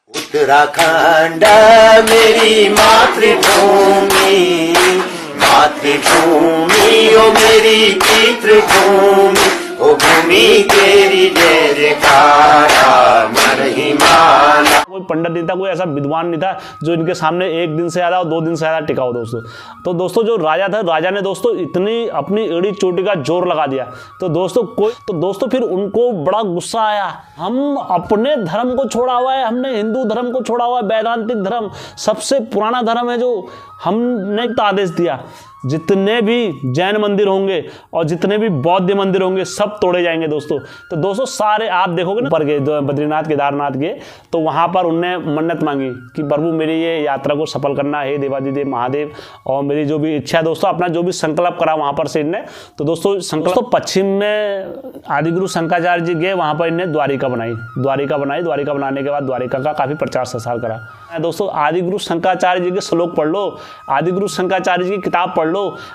उत्तराखंड मेरी मातृभूमि, मातृभूमि ओ मेरी पितृभूमि, ओ भूमि तेरी जय जयकारा मन ही माना। कोई पंडित नहीं था, कोई ऐसा विद्वान नहीं था जो इनके सामने एक दिन से ज़्यादा और 2 दिन से ज़्यादा टिका हो दोस्तों। तो दोस्तों जो राजा था, राजा ने दोस्तों इतनी अपनी एड़ी चोटी का जोर लगा दिया तो दोस्तों फिर उनको बड़ा गुस्सा आया। हम अपने धर्म को छोड़ा हुआ है, हमने हिंदू धर्म को छोड़ा हुआ है, वैदांतिक धर्म सबसे पुराना धर्म है जो हमने तो आदेश दिया जितने भी जैन मंदिर होंगे और जितने भी बौद्ध मंदिर होंगे सब तोड़े जाएंगे दोस्तों। तो दोस्तों सारे आप देखोगे ना, ऊपर गए बद्रीनाथ केदारनाथ गए तो वहाँ पर उनने मन्नत मांगी कि प्रभु मेरी ये यात्रा को सफल करना है देवादिदेव महादेव, और मेरी जो भी इच्छा है दोस्तों, अपना जो भी संकल्प करा वहाँ पर से इनने। तो दोस्तों संकल्प पश्चिम में आदिगुरु शंकराचार्य जी गए, वहाँ पर इन्हें द्वारिका बनाई। द्वारिका बनाने के बाद द्वारिका का काफ़ी प्रचार प्रसार करा। दोस्तों आदिगुरु शंकराचार्य जी के श्लोक पढ़ लो, आदिगुरु शंकराचार्य जी की किताब पढ़ लो,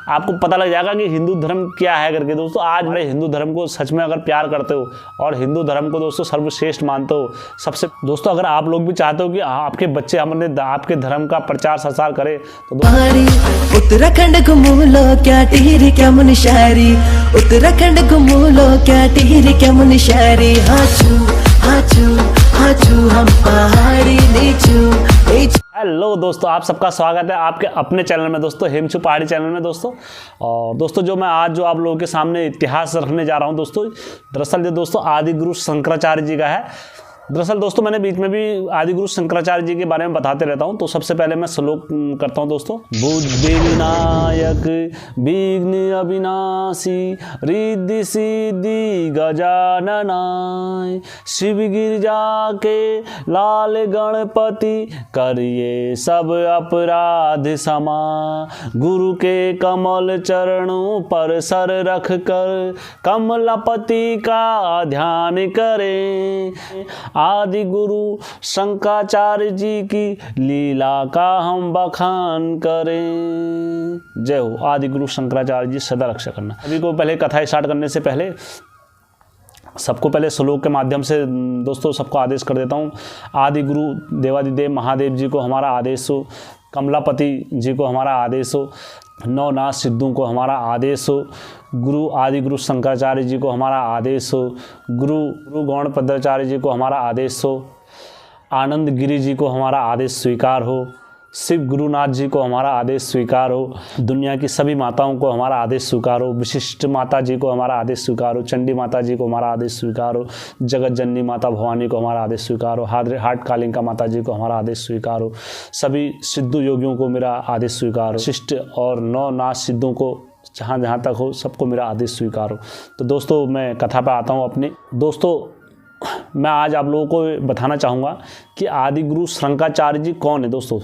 आपको पता लग जाएगा कि हिंदू धर्म क्या है करके। दोस्तों आज बड़े हिंदू धर्म को सच में अगर प्यार करते हो और हिंदू धर्म को दोस्तों सर्वश्रेष्ठ मानते हो सबसे, दोस्तों अगर आप लोग भी चाहते हो कि आपके बच्चे आपके धर्म का प्रचार प्रसार करें तो उत्तराखंड घूमो लो क्या टिहरी क्या मुनिशारी, उत्तराखंड घूमो लो क्या टिहरी क्या मुनिशारी, हाचू हम पहाड़ी नीचू। हेलो दोस्तों, आप सबका स्वागत है आपके अपने चैनल में दोस्तों, हिमचू पहाड़ी चैनल में दोस्तों। और दोस्तों जो मैं आज जो आप लोगों के सामने इतिहास रखने जा रहा हूं दोस्तों, दरअसल ये दोस्तों आदिगुरु शंकराचार्य जी का है। दरअसल दोस्तों मैंने बीच में भी आदिगुरु शंकराचार्य जी के बारे में बताते रहता हूं, तो सबसे पहले मैं श्लोक करता हूं दोस्तों। बुद्धि विनायक विघ्न अविनाशी रिद्धि सिद्धि गजाननाय, शिव गिरजा के लाल गणपति करिए सब अपराध क्षमा, गुरु के कमल चरणों पर सर रख कर कमलापति का ध्यान करें, आदि गुरु शंकराचार्य जी की लीला का हम बखान करें। जय हो आदि गुरु शंकराचार्य जी सदा रक्षा करना। अभी को पहले कथा स्टार्ट करने से पहले सबको पहले श्लोक के माध्यम से दोस्तों सबको आदेश कर देता हूँ। आदि गुरु देवादिदेव महादेव जी को हमारा आदेश हो, कमलापति जी को हमारा आदेश हो, नवनाथ सिद्धों को हमारा आदेश हो, गुरु आदि गुरु शंकराचार्य जी को हमारा आदेश हो, गुरु गौणपद्राचार्य जी को हमारा आदेश हो, आनंद गिरी जी को हमारा आदेश स्वीकार हो, शिव गुरुनाथ जी को हमारा आदेश स्वीकार हो, दुनिया की सभी माताओं को हमारा आदेश स्वीकार हो, विशिष्ट माता जी को हमारा आदेश स्वीकार हो, चंडी माता जी को हमारा आदेश स्वीकार हो, जगत जननी माता भवानी को हमारा आदेश स्वीकार हो, हाट कालिंका माता जी को हमारा आदेश स्वीकार हो, सभी सिद्धू योगियों को मेरा आदेश स्वीकार हो, शिष्ट और नवनाथ सिद्धों को जहाँ जहाँ तक हो सबको मेरा आदेश स्वीकार हो। तो दोस्तों मैं कथा पर आता हूँ अपनी। दोस्तों मैं आज आप लोगों को बताना चाहूँगा कि आदिगुरु शंकराचार्य जी कौन है। दोस्तों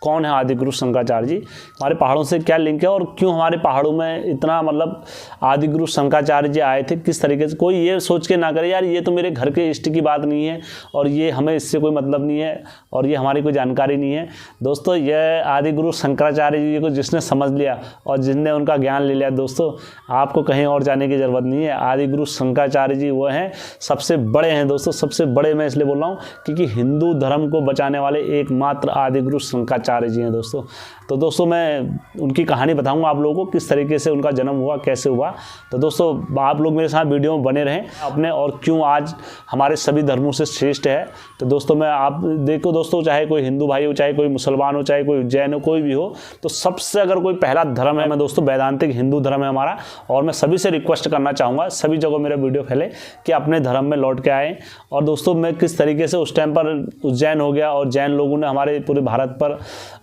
कौन है आदिगुरु शंकराचार्य जी, हमारे पहाड़ों से क्या लिंक है और क्यों हमारे पहाड़ों में इतना मतलब आदिगुरु शंकराचार्य जी आए थे, किस तरीके से। कोई ये सोच के ना करे यार ये तो मेरे घर के इष्ट की बात नहीं है और ये हमें इससे कोई मतलब नहीं है और ये हमारी कोई जानकारी नहीं है। दोस्तों यह आदिगुरु शंकराचार्य जी को जिसने समझ लिया और जिसने उनका ज्ञान ले लिया दोस्तों, आपको कहीं और जाने की ज़रूरत नहीं है। आदिगुरु शंकराचार्य जी वो हैं सबसे बड़े हैं दोस्तों, सबसे बड़े मैं इसलिए बोल रहा हूँ क्योंकि हिंदू धर्म को बचाने वाले एकमात्र आदिगुरु शंकराचार्य जी हैं दोस्तों। तो दोस्तों मैं उनकी कहानी बताऊंगा आप लोगों को, किस तरीके से उनका जन्म हुआ, कैसे हुआ। तो दोस्तों आप लोग मेरे साथ वीडियो में बने रहें अपने, और क्यों आज हमारे सभी धर्मों से श्रेष्ठ है। तो दोस्तों मैं आप देखो दोस्तों, चाहे कोई हिंदू भाई हो, चाहे कोई मुसलमान हो, चाहे कोई जैन हो, कोई भी हो, तो सबसे अगर कोई पहला धर्म है मैं दोस्तों वैदांतिक हिंदू धर्म है हमारा। और मैं सभी से रिक्वेस्ट करना चाहूँगा, सभी जगह मेरा वीडियो फैले कि अपने धर्म में लौट के आएँ। और दोस्तों मैं किस तरीके से उस टाइम पर उज्जैन हो गया और जैन लोगों ने हमारे पूरे भारत पर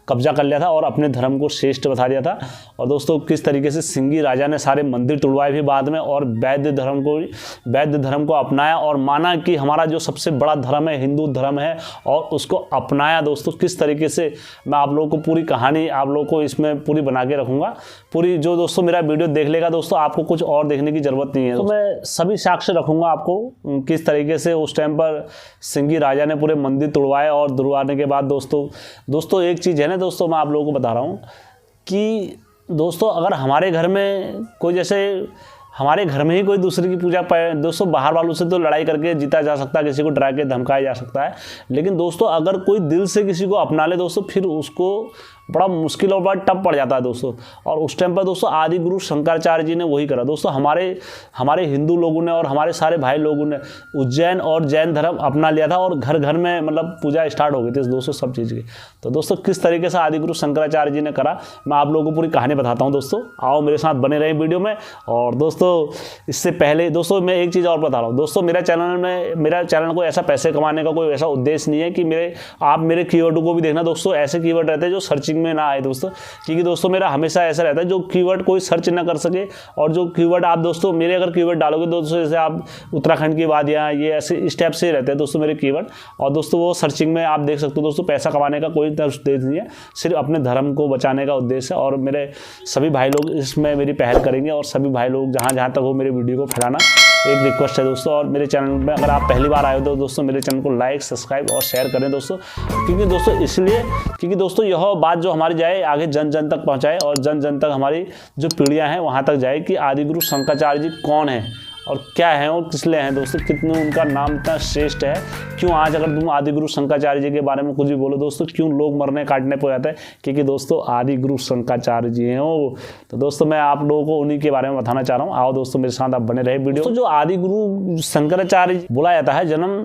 कब्जा कर लिया था और अपने धर्म को श्रेष्ठ बता दिया था। और दोस्तों किस तरीके से सिंगी राजा ने सारे मंदिर तुड़वाए भी बाद में और वैद्य धर्म को अपनाया और माना कि हमारा जो सबसे बड़ा धर्म है हिंदू धर्म है और उसको अपनाया। दोस्तों किस तरीके से मैं आप लोगों को पूरी कहानी आप लोगों को इसमें पूरी बना के रखूँगा पूरी। जो दोस्तों मेरा वीडियो देख लेगा दोस्तों, आपको कुछ और देखने की ज़रूरत नहीं है। तो मैं सभी साक्ष्य रखूँगा आपको किस तरीके से उस टाइम पर सिंगी राजा ने पूरे मंदिर तुड़वाए और तुड़वाने के बाद दोस्तों एक चीज़ है ना दोस्तों, मैं आप लोगों को बता रहा हूँ कि दोस्तों अगर हमारे घर में कोई जैसे हमारे घर में ही कोई दूसरे की पूजा दोस्तों बाहर वालों से तो लड़ाई करके जीता जा सकता है, किसी को डरा के धमकाया जा सकता है, लेकिन दोस्तों अगर कोई दिल से किसी को अपना ले दोस्तों फिर उसको बड़ा मुश्किल और बड़ा टफ पड़ जाता है दोस्तों। और उस टाइम पर दोस्तों आदि गुरु शंकराचार्य जी ने वही करा दोस्तों। हमारे हिंदू लोगों ने और हमारे सारे भाई लोगों ने उज्जैन और जैन धर्म अपना लिया था और घर घर में मतलब पूजा स्टार्ट हो गई थी दोस्तों सब चीज़ की। तो दोस्तों किस तरीके से आदि गुरु शंकराचार्य जी ने करा मैं आप लोगों को पूरी कहानी बताता हूँ दोस्तों। आओ मेरे साथ बने रहे वीडियो में। और दोस्तों इससे पहले दोस्तों मैं एक चीज़ और बता रहा हूँ दोस्तों, मेरा चैनल को ऐसा पैसे कमाने का कोई ऐसा उद्देश्य नहीं है कि आप मेरे कीवर्ड को भी देखना दोस्तों। ऐसे कीवर्ड रहते हैं जो सर्चिंग में ना आए दोस्तों, क्योंकि दोस्तों मेरा हमेशा ऐसा रहता है जो कीवर्ड कोई सर्च ना कर सके। और जो कीवर्ड आप दोस्तों मेरे अगर कीवर्ड डालोगे दोस्तों, जैसे आप उत्तराखंड की वादियाँ ये ऐसे इस टाइप से रहते हैं दोस्तों मेरे कीवर्ड, और दोस्तों वो सर्चिंग में आप देख सकते हो दोस्तों। पैसा कमाने का कोई उद्देश्य नहीं है, सिर्फ अपने धर्म को बचाने का उद्देश्य है। और मेरे सभी भाई लोग इसमें मेरी पहल करेंगे और सभी भाई लोग जहाँ तक हो मेरे वीडियो को फैलाना एक रिक्वेस्ट है दोस्तों। और मेरे चैनल में अगर आप पहली बार आए हो तो दोस्तों मेरे चैनल को लाइक सब्सक्राइब और शेयर करें दोस्तों, क्योंकि दोस्तों यह बात जो हमारी जाए आगे जन जन तक पहुंचाए और जन जन तक हमारी जो पीढ़ियां हैं वहां तक जाए कि आदि गुरु शंकराचार्य जी कौन है और क्या है और किस लिए हैं दोस्तों, कितने उनका नाम इतना श्रेष्ठ है। क्यों आज अगर तुम आदि गुरु शंकराचार्य जी के बारे में कुछ भी बोलो दोस्तों, क्यों लोग मरने काटने पर जाते हैं, क्योंकि दोस्तों आदि गुरु शंकराचार्य जी हैं वो। तो दोस्तों मैं आप लोगों को उन्हीं के बारे में बताना चाह रहा हूँ। आओ दोस्तों मेरे साथ आप बने रहे वीडियो। तो जो आदि गुरु शंकराचार्य बोला जाता है जन्म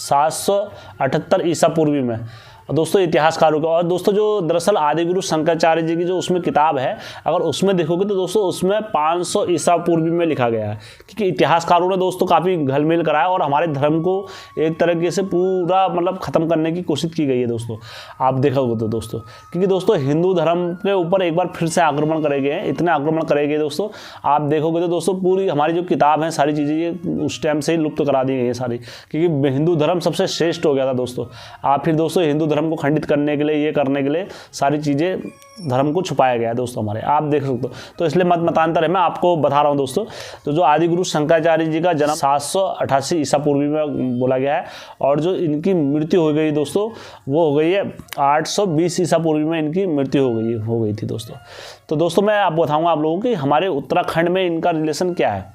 778 ईसा पूर्वी में दोस्तों इतिहासकारों के। और दोस्तों जो दरअसल आदि गुरु शंकराचार्य जी की जो उसमें किताब है अगर उसमें देखोगे तो दोस्तों उसमें 500 ईसा पूर्वी में लिखा गया है, क्योंकि इतिहासकारों ने दोस्तों काफ़ी घलमेल कराया और हमारे धर्म को एक तरीके से पूरा मतलब ख़त्म करने की कोशिश की गई है दोस्तों। आप देखोगे तो दोस्तों, क्योंकि दोस्तों हिंदू धर्म के ऊपर एक बार फिर से आक्रमण करे गए हैं, इतने आक्रमण करे गए दोस्तों। आप देखोगे तो दोस्तों पूरी हमारी जो किताब है सारी चीज़ें ये उस टाइम से ही लुप्त करा दी गई है सारी, क्योंकि हिंदू धर्म सबसे श्रेष्ठ हो गया था दोस्तों। आप फिर दोस्तों हिंदू धर्म को खंडित करने के लिए ये करने के लिए सारी चीज़ें धर्म को छुपाया गया है दोस्तों हमारे, आप देख सकते हो। तो इसलिए मतांतर है, मैं आपको बता रहा हूँ दोस्तों। तो जो आदि गुरु शंकराचार्य जी का जन्म 788 ईसा पूर्वी में बोला गया है और जो इनकी मृत्यु हो गई दोस्तों वो हो गई है 820 ईसा पूर्वी में इनकी मृत्यु हो गई थी दोस्तों। तो दोस्तों मैं आप बताऊँगा आप लोगों की हमारे उत्तराखंड में इनका रिलेशन क्या है,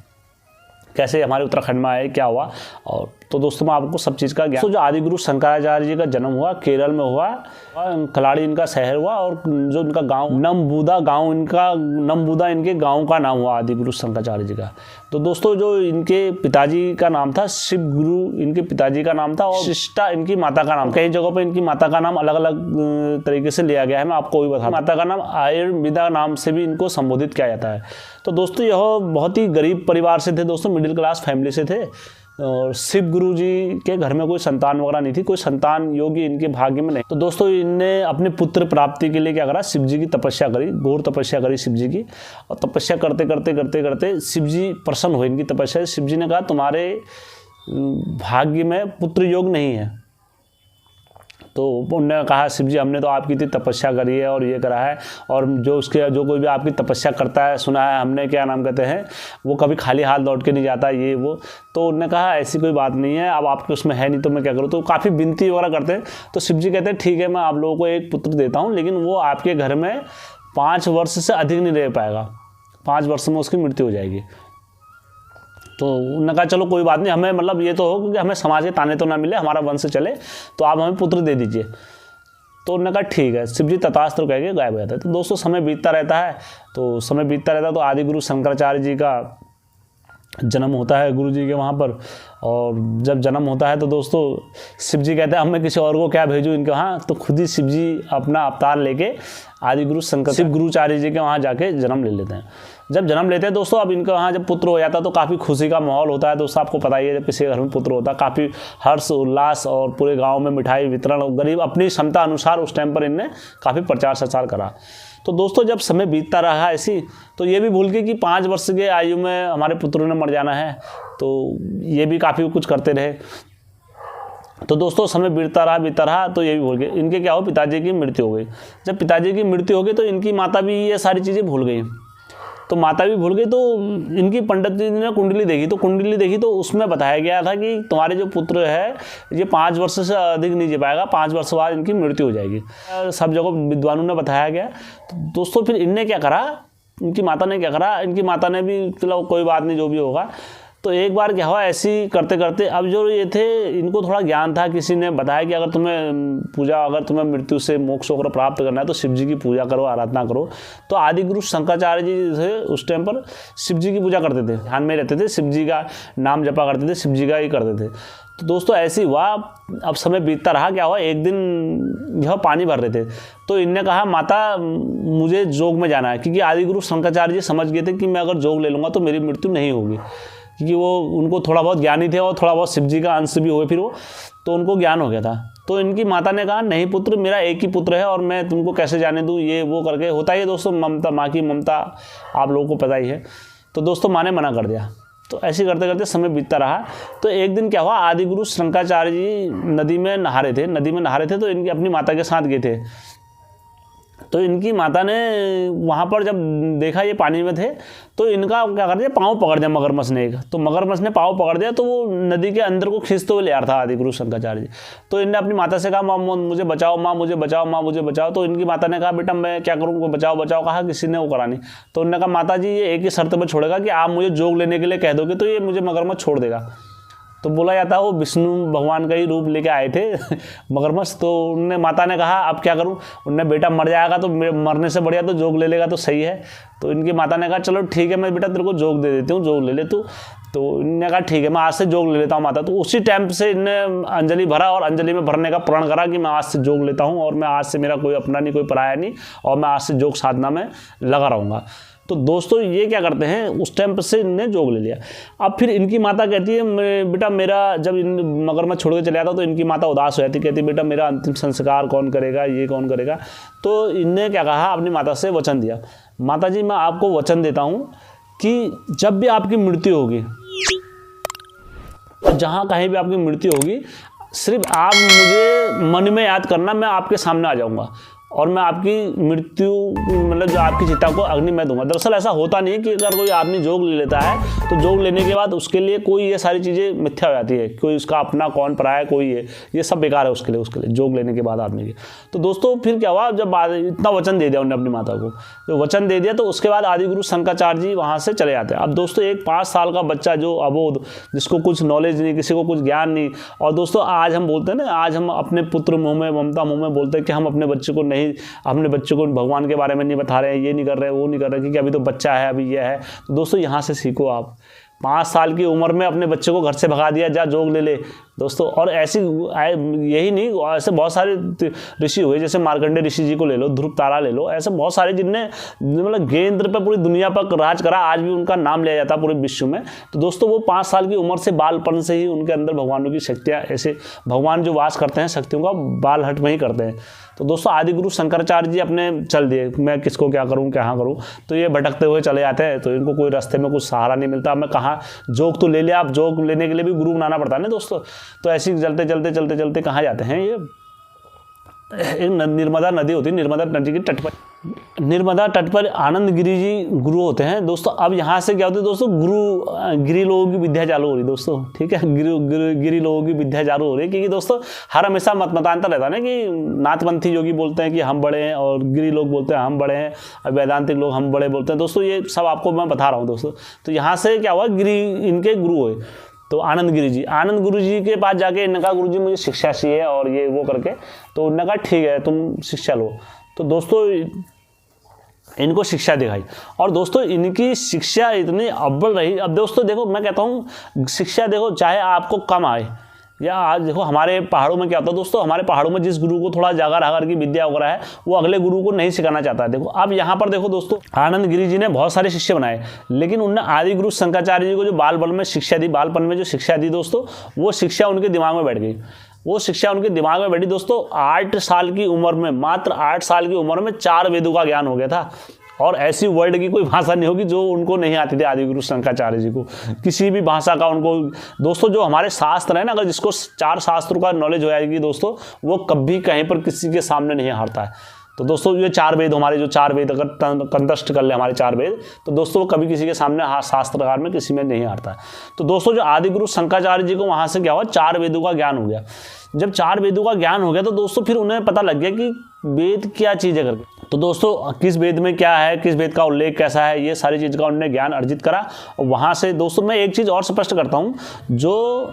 कैसे हमारे उत्तराखंड में आए, क्या हुआ। और तो दोस्तों मैं आपको सब चीज़ का ज्ञान। तो जो आदि गुरु शंकराचार्य जी का जन्म हुआ केरल में हुआ, कलाड़ी इनका शहर हुआ और जो इनका गांव नमबूदा इनके गांव का नाम हुआ आदि गुरु शंकराचार्य जी का। तो दोस्तों जो इनके पिताजी का नाम था शिव गुरु, इनके पिताजी का नाम था, और शिष्टा इनकी माता का नाम। कई जगहों पर इनकी माता का नाम अलग अलग तरीके से लिया गया है, मैं आपको भी बता। माता का नाम आयुर्वेदा नाम से भी इनको संबोधित किया जाता है। तो दोस्तों यह बहुत ही गरीब परिवार से थे दोस्तों, मिडिल क्लास फैमिली से थे। और शिव गुरु जी के घर में कोई संतान वगैरह नहीं थी, कोई संतान योगी इनके भाग्य में नहीं। तो दोस्तों इनने अपने पुत्र प्राप्ति के लिए क्या करा, शिव जी की तपस्या करी, घोर तपस्या करी शिव जी की। और तपस्या करते करते शिव जी प्रसन्न हुए इनकी तपस्या। शिव जी ने कहा तुम्हारे भाग्य में पुत्र योग नहीं है। तो उन्होंने कहा शिव जी हमने तो आपकी इतनी तपस्या करी है और ये करा है, और जो कोई भी आपकी तपस्या करता है सुना है हमने, क्या नाम कहते हैं, वो कभी खाली हाथ लौट के नहीं जाता ये वो। तो उन्होंने कहा ऐसी कोई बात नहीं है, अब आपके उसमें है नहीं तो मैं क्या करूँ। तो काफ़ी विनती वगैरह करते हैं। तो शिव जी कहते हैं ठीक है मैं आप लोगों को एक पुत्र देता हूँ, लेकिन वो आपके घर में 5 वर्ष से अधिक नहीं रह पाएगा, 5 वर्ष में उसकी मृत्यु हो जाएगी। तो उन्होंने कहा चलो कोई बात नहीं, हमें मतलब ये तो हो क्योंकि हमें समाज के ताने तो ना मिले, हमारा वंश चले, तो आप हमें पुत्र दे दीजिए। तो उन्होंने कहा ठीक है। शिव जी तथास्तु कह के गायब हो जाता है। तो दोस्तों समय बीतता रहता है, तो आदि गुरु शंकराचार्य जी का जन्म होता है गुरु जी के वहाँ पर। और जब जन्म होता है तो दोस्तों शिव जी कहते हैं अब मैं किसी और को क्या भेजूँ इनके वहाँ। तो खुद ही शिव जी अपना अवतार लेके आदि गुरु शिव गुरुचार्य जी के वहाँ जाके जन्म ले लेते हैं। जब जन्म लेते हैं दोस्तों, अब इनका वहाँ जब पुत्र हो जाता है तो काफ़ी खुशी का माहौल होता है दोस्तों। आपको पता ही है जब किसी घर में पुत्र होता है काफ़ी हर्ष उल्लास, और पूरे गाँव में मिठाई वितरण, गरीब अपनी क्षमता अनुसार उस टाइम पर इनने काफ़ी प्रचार प्रसार करा। तो दोस्तों जब समय बीतता रहा ऐसी, तो ये भी भूल गए कि 5 वर्ष के आयु में हमारे पुत्रों ने मर जाना है, तो ये भी काफ़ी कुछ करते रहे। तो दोस्तों समय बीतता रहा तो ये भी भूल गए। इनके क्या हो, पिताजी की मृत्यु हो गई। जब पिताजी की मृत्यु हो गई तो इनकी माता भी ये सारी चीज़ें भूल गई। तो माता भी भूल गई, तो इनकी पंडित जी ने कुंडली देखी तो उसमें बताया गया था कि तुम्हारे जो पुत्र है ये 5 वर्ष से अधिक नहीं जी पाएगा, 5 वर्ष बाद इनकी मृत्यु हो जाएगी। सब जगह विद्वानों ने बताया गया। तो दोस्तों फिर इनने क्या करा, इनकी माता ने क्या करा, इनकी माता ने भी चलो कोई बात नहीं जो भी होगा। तो एक बार क्या हुआ, ऐसी करते करते अब जो ये थे इनको थोड़ा ज्ञान था, किसी ने बताया कि अगर तुम्हें मृत्यु से मोक्ष वगैरह प्राप्त करना है तो शिव जी की पूजा करो, आराधना करो। तो आदि गुरु शंकराचार्य जी थे उस टाइम पर शिव जी की पूजा करते थे, ध्यान में रहते थे, शिव जी का नाम जपा करते थे, शिव जी का ही करते थे। तो दोस्तों ऐसे हुआ, अब समय बीतता रहा, क्या हुआ एक दिन यह पानी भर रहे थे तो इनने कहा माता मुझे जोग में जाना है, क्योंकि आदि गुरु शंकराचार्य जी समझ गए थे कि मैं अगर जोग ले लूँगा तो मेरी मृत्यु नहीं होगी, क्योंकि वो उनको थोड़ा बहुत ज्ञानी थे और थोड़ा बहुत शिव जी का अंश भी हुए फिर वो, तो उनको ज्ञान हो गया था। तो इनकी माता ने कहा नहीं पुत्र, मेरा एक ही पुत्र है और मैं तुमको कैसे जाने दूँ, ये वो करके होता ही है दोस्तों, ममता, माँ की ममता आप लोगों को पता ही है। तो दोस्तों माँ ने मना कर दिया। तो ऐसे करते करते समय बीतता रहा। तो एक दिन क्या हुआ, आदि गुरु शंकराचार्य जी नदी में नहा रहे थे तो इनकी अपनी माता के साथ गए थे। तो इनकी माता ने वहाँ पर जब देखा ये पानी में थे तो इनका क्या कर दिया, पाँव पकड़ दिया मगरमच्छ ने एक। तो मगरमच्छ ने पाँव पकड़ दिया तो वो नदी के अंदर को खींचते हुए ले आ रहा था आदि गुरु शंकराचार्य जी। तो इनने अपनी माता से कहा माँ मुझे बचाओ, माँ मुझे बचाओ, माँ मुझे बचाओ। तो इनकी माता ने कहा बेटा मैं क्या करूँ, बचाओ बचाओ कहा, किसी ने वो करा नहीं। तो उन्होंने कहा माता जी ये एक ही शर्त पर छोड़ेगा कि आप मुझे जोग लेने के लिए कह दोगे तो ये मुझे मगरमच्छ छोड़ देगा। तो बोला जाता है वो विष्णु भगवान का ही रूप लेके आए थे मगरमच्छ। तो उनने माता ने कहा अब क्या करूं, उनने बेटा मर जाएगा तो मरने से बढ़िया तो जोग ले लेगा तो सही है। तो इनकी माता ने कहा चलो ठीक है मैं बेटा तेरे को जोग दे देती हूँ, जोग ले ले तू। तो इनने कहा ठीक है मैं आज से जोग ले लेता हूँ माता। तो उसी टाइम से इनने अंजलि भरा और अंजलि में भरने का प्रण करा कि मैं आज से जोग लेता हूँ और मैं आज से मेरा कोई अपना नहीं कोई पराया नहीं और मैं आज से जोग साधना में लगा रहूँगा। तो दोस्तों ये क्या करते हैं, उस टाइम पर से इनने जोग ले लिया। अब फिर इनकी माता कहती है बेटा मेरा, जब इन मगरमच्छ छोड़ के चले जाता तो इनकी माता उदास हो जाती, कहती बेटा मेरा अंतिम संस्कार कौन करेगा, ये कौन करेगा। तो इनने क्या कहा, अपनी माता से वचन दिया, माता जी मैं आपको वचन देता हूँ कि जब भी आपकी मृत्यु होगी, जहाँ कहीं भी आपकी मृत्यु होगी, सिर्फ आप मुझे मन में याद करना, मैं आपके सामने आ जाऊँगा और मैं आपकी मृत्यु मतलब जो आपकी चिता को अग्नि में दूंगा। दरअसल ऐसा होता नहीं है कि अगर कोई आदमी जोग ले लेता है तो जोग लेने के बाद उसके लिए कोई ये सारी चीज़ें मिथ्या हो जाती है, कोई उसका अपना कौन पराया है कोई है, ये सब बेकार है उसके लिए जोग लेने के बाद आदमी के। तो दोस्तों फिर क्या हुआ, जब इतना वचन दे दिया उन्होंने अपनी माता को, जो वचन दे दिया तो उसके बाद आदि गुरु शंकराचार्य जी वहाँ से चले जाते हैं। अब दोस्तों एक 5 साल का बच्चा जो अबोध, जिसको कुछ नॉलेज नहीं, किसी को कुछ ज्ञान नहीं, और दोस्तों आज हम बोलते हैं ना, आज हम अपने पुत्र मुँह में, ममता मुँह में बोलते हैं कि हम अपने बच्चे को नहीं, अपने बच्चों को भगवान के बारे में नहीं बता रहे हैं, ये नहीं कर रहे हैं, वो नहीं कर रहे, क्योंकि अभी तो बच्चा है, अभी ये है। तो दोस्तों यहाँ से सीखो आप, 5 साल की उम्र में अपने बच्चे को घर से भगा दिया, जा जोग ले ले दोस्तों। और ऐसी यही नहीं, ऐसे बहुत सारे ऋषि हुए, जैसे मार्कंडेय ऋषि जी को ले लो, ध्रुव तारा ले लो, ऐसे बहुत सारे जिनने मतलब गेंद्र पर पूरी दुनिया पर राज करा, आज भी उनका नाम लिया जाता है पूरे विश्व में। तो दोस्तों वो 5 साल की उम्र से, बालपन से ही उनके अंदर भगवानों की शक्तियाँ, ऐसे भगवान जो वास करते हैं शक्तियों का बाल हट में ही करते हैं। तो दोस्तों आदि गुरु शंकराचार्य जी अपने चल दिए, मैं किसको क्या करूं, कहाँ करूं। तो ये भटकते हुए चले जाते हैं, तो इनको कोई रास्ते में कुछ सहारा नहीं मिलता। मैं कहाँ, जोग तो ले लिया, आप जोग लेने के लिए भी गुरु बनाना पड़ता है ना दोस्तों। तो ऐसे चलते चलते कहाँ जाते हैं, ये एक नर्मदा नदी होती है, नर्मदा नदी के तट पर, नर्मदा तट पर आनंद गिरी जी गुरु होते हैं दोस्तों। अब यहाँ से क्या होता है दोस्तों, गिरी लोगों की विद्या चालू हो रही दोस्तों, ठीक है, गिरी लोगों की विद्या चालू हो रही है, क्योंकि दोस्तों हर हमेशा मतमतांतर रहता है ना, कि नाथपंथी योगी बोलते हैं कि हम बड़े हैं और गिरी लोग बोलते हैं हम बड़े हैं, और वेदांतिक लोग हम बड़े बोलते हैं दोस्तों। ये सब आपको मैं बता रहा हूँ दोस्तों। तो यहाँ से क्या हुआ, गिरी इनके गुरु हुए, तो आनंद गुरु जी के पास जाके इन्होंने कहा गुरु जी मुझे शिक्षा चाहिए और ये वो करके। तो उन्होंने कहा ठीक है तुम शिक्षा लो। तो दोस्तों इनको शिक्षा दिखाई, और दोस्तों इनकी शिक्षा इतनी अव्वल रही। अब दोस्तों देखो मैं कहता हूँ शिक्षा देखो चाहे आपको कम आए, या आज देखो हमारे पहाड़ों में क्या होता है दोस्तों, हमारे पहाड़ों में जिस गुरु को थोड़ा जागर आगर की विद्या वगैरह है, वो अगले गुरु को नहीं सिखाना चाहता है। देखो अब यहाँ पर देखो दोस्तों, आनंद गिरी जी ने बहुत सारे शिष्य बनाए, लेकिन उन्होंने आदि गुरु शंकराचार्य जी को जो बालपन में शिक्षा दी, बालपन में जो शिक्षा दी दोस्तों, वो शिक्षा उनके दिमाग में बैठ गई। वो शिक्षा उनके दिमाग में बैठी दोस्तों। 8 साल की उम्र में, मात्र 8 साल की उम्र में 4 वेदों का ज्ञान हो गया था। और ऐसी वर्ल्ड की कोई भाषा नहीं होगी जो उनको नहीं आती थी आदि गुरु शंकराचार्य जी को, किसी भी भाषा का उनको। दोस्तों जो हमारे शास्त्र है ना, अगर जिसको 4 शास्त्रों का नॉलेज हो जाएगी दोस्तों, वो कभी कहीं पर किसी के सामने नहीं हारता है। तो दोस्तों ये 4 वेद, हमारे जो 4 वेद अगर कंठस्थ कर ले हमारे 4 वेद, तो दोस्तों वो कभी किसी के सामने शास्त्रकार में किसी में नहीं हारता है। तो दोस्तों जो आदि गुरु शंकराचार्य जी को वहाँ से क्या हुआ, 4 वेदों का ज्ञान हो गया। जब 4 वेदों का ज्ञान हो गया तो दोस्तों फिर उन्हें पता लग गया कि वेद क्या चीज़ है करके। तो दोस्तों किस वेद में क्या है, किस वेद का उल्लेख कैसा है, ये सारी चीज़ का उन्होंने ज्ञान अर्जित करा। और वहाँ से दोस्तों मैं एक चीज़ और स्पष्ट करता हूँ, जो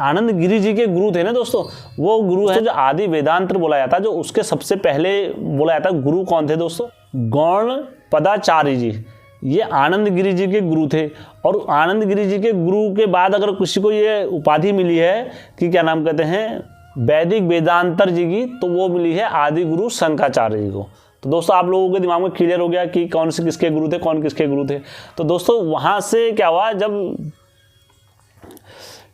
आनंद गिरी जी के गुरु थे ना दोस्तों, वो गुरु है जो आदि वेदांत बोला जाता है, जो उसके सबसे पहले बोला जाता है गुरु कौन थे दोस्तों, गौण पदाचार्य जी। ये आनंद गिरी जी के गुरु थे। और आनंद गिरी जी के गुरु के बाद अगर किसी को ये उपाधि मिली है कि क्या नाम कहते हैं, वैदिक वेदांतर जी की, तो वो मिली है आदि गुरु शंकराचार्य जी को। तो दोस्तों आप लोगों के दिमाग में क्लियर हो गया कि कौन से किसके गुरु थे, कौन किसके गुरु थे। तो दोस्तों वहाँ से क्या हुआ, जब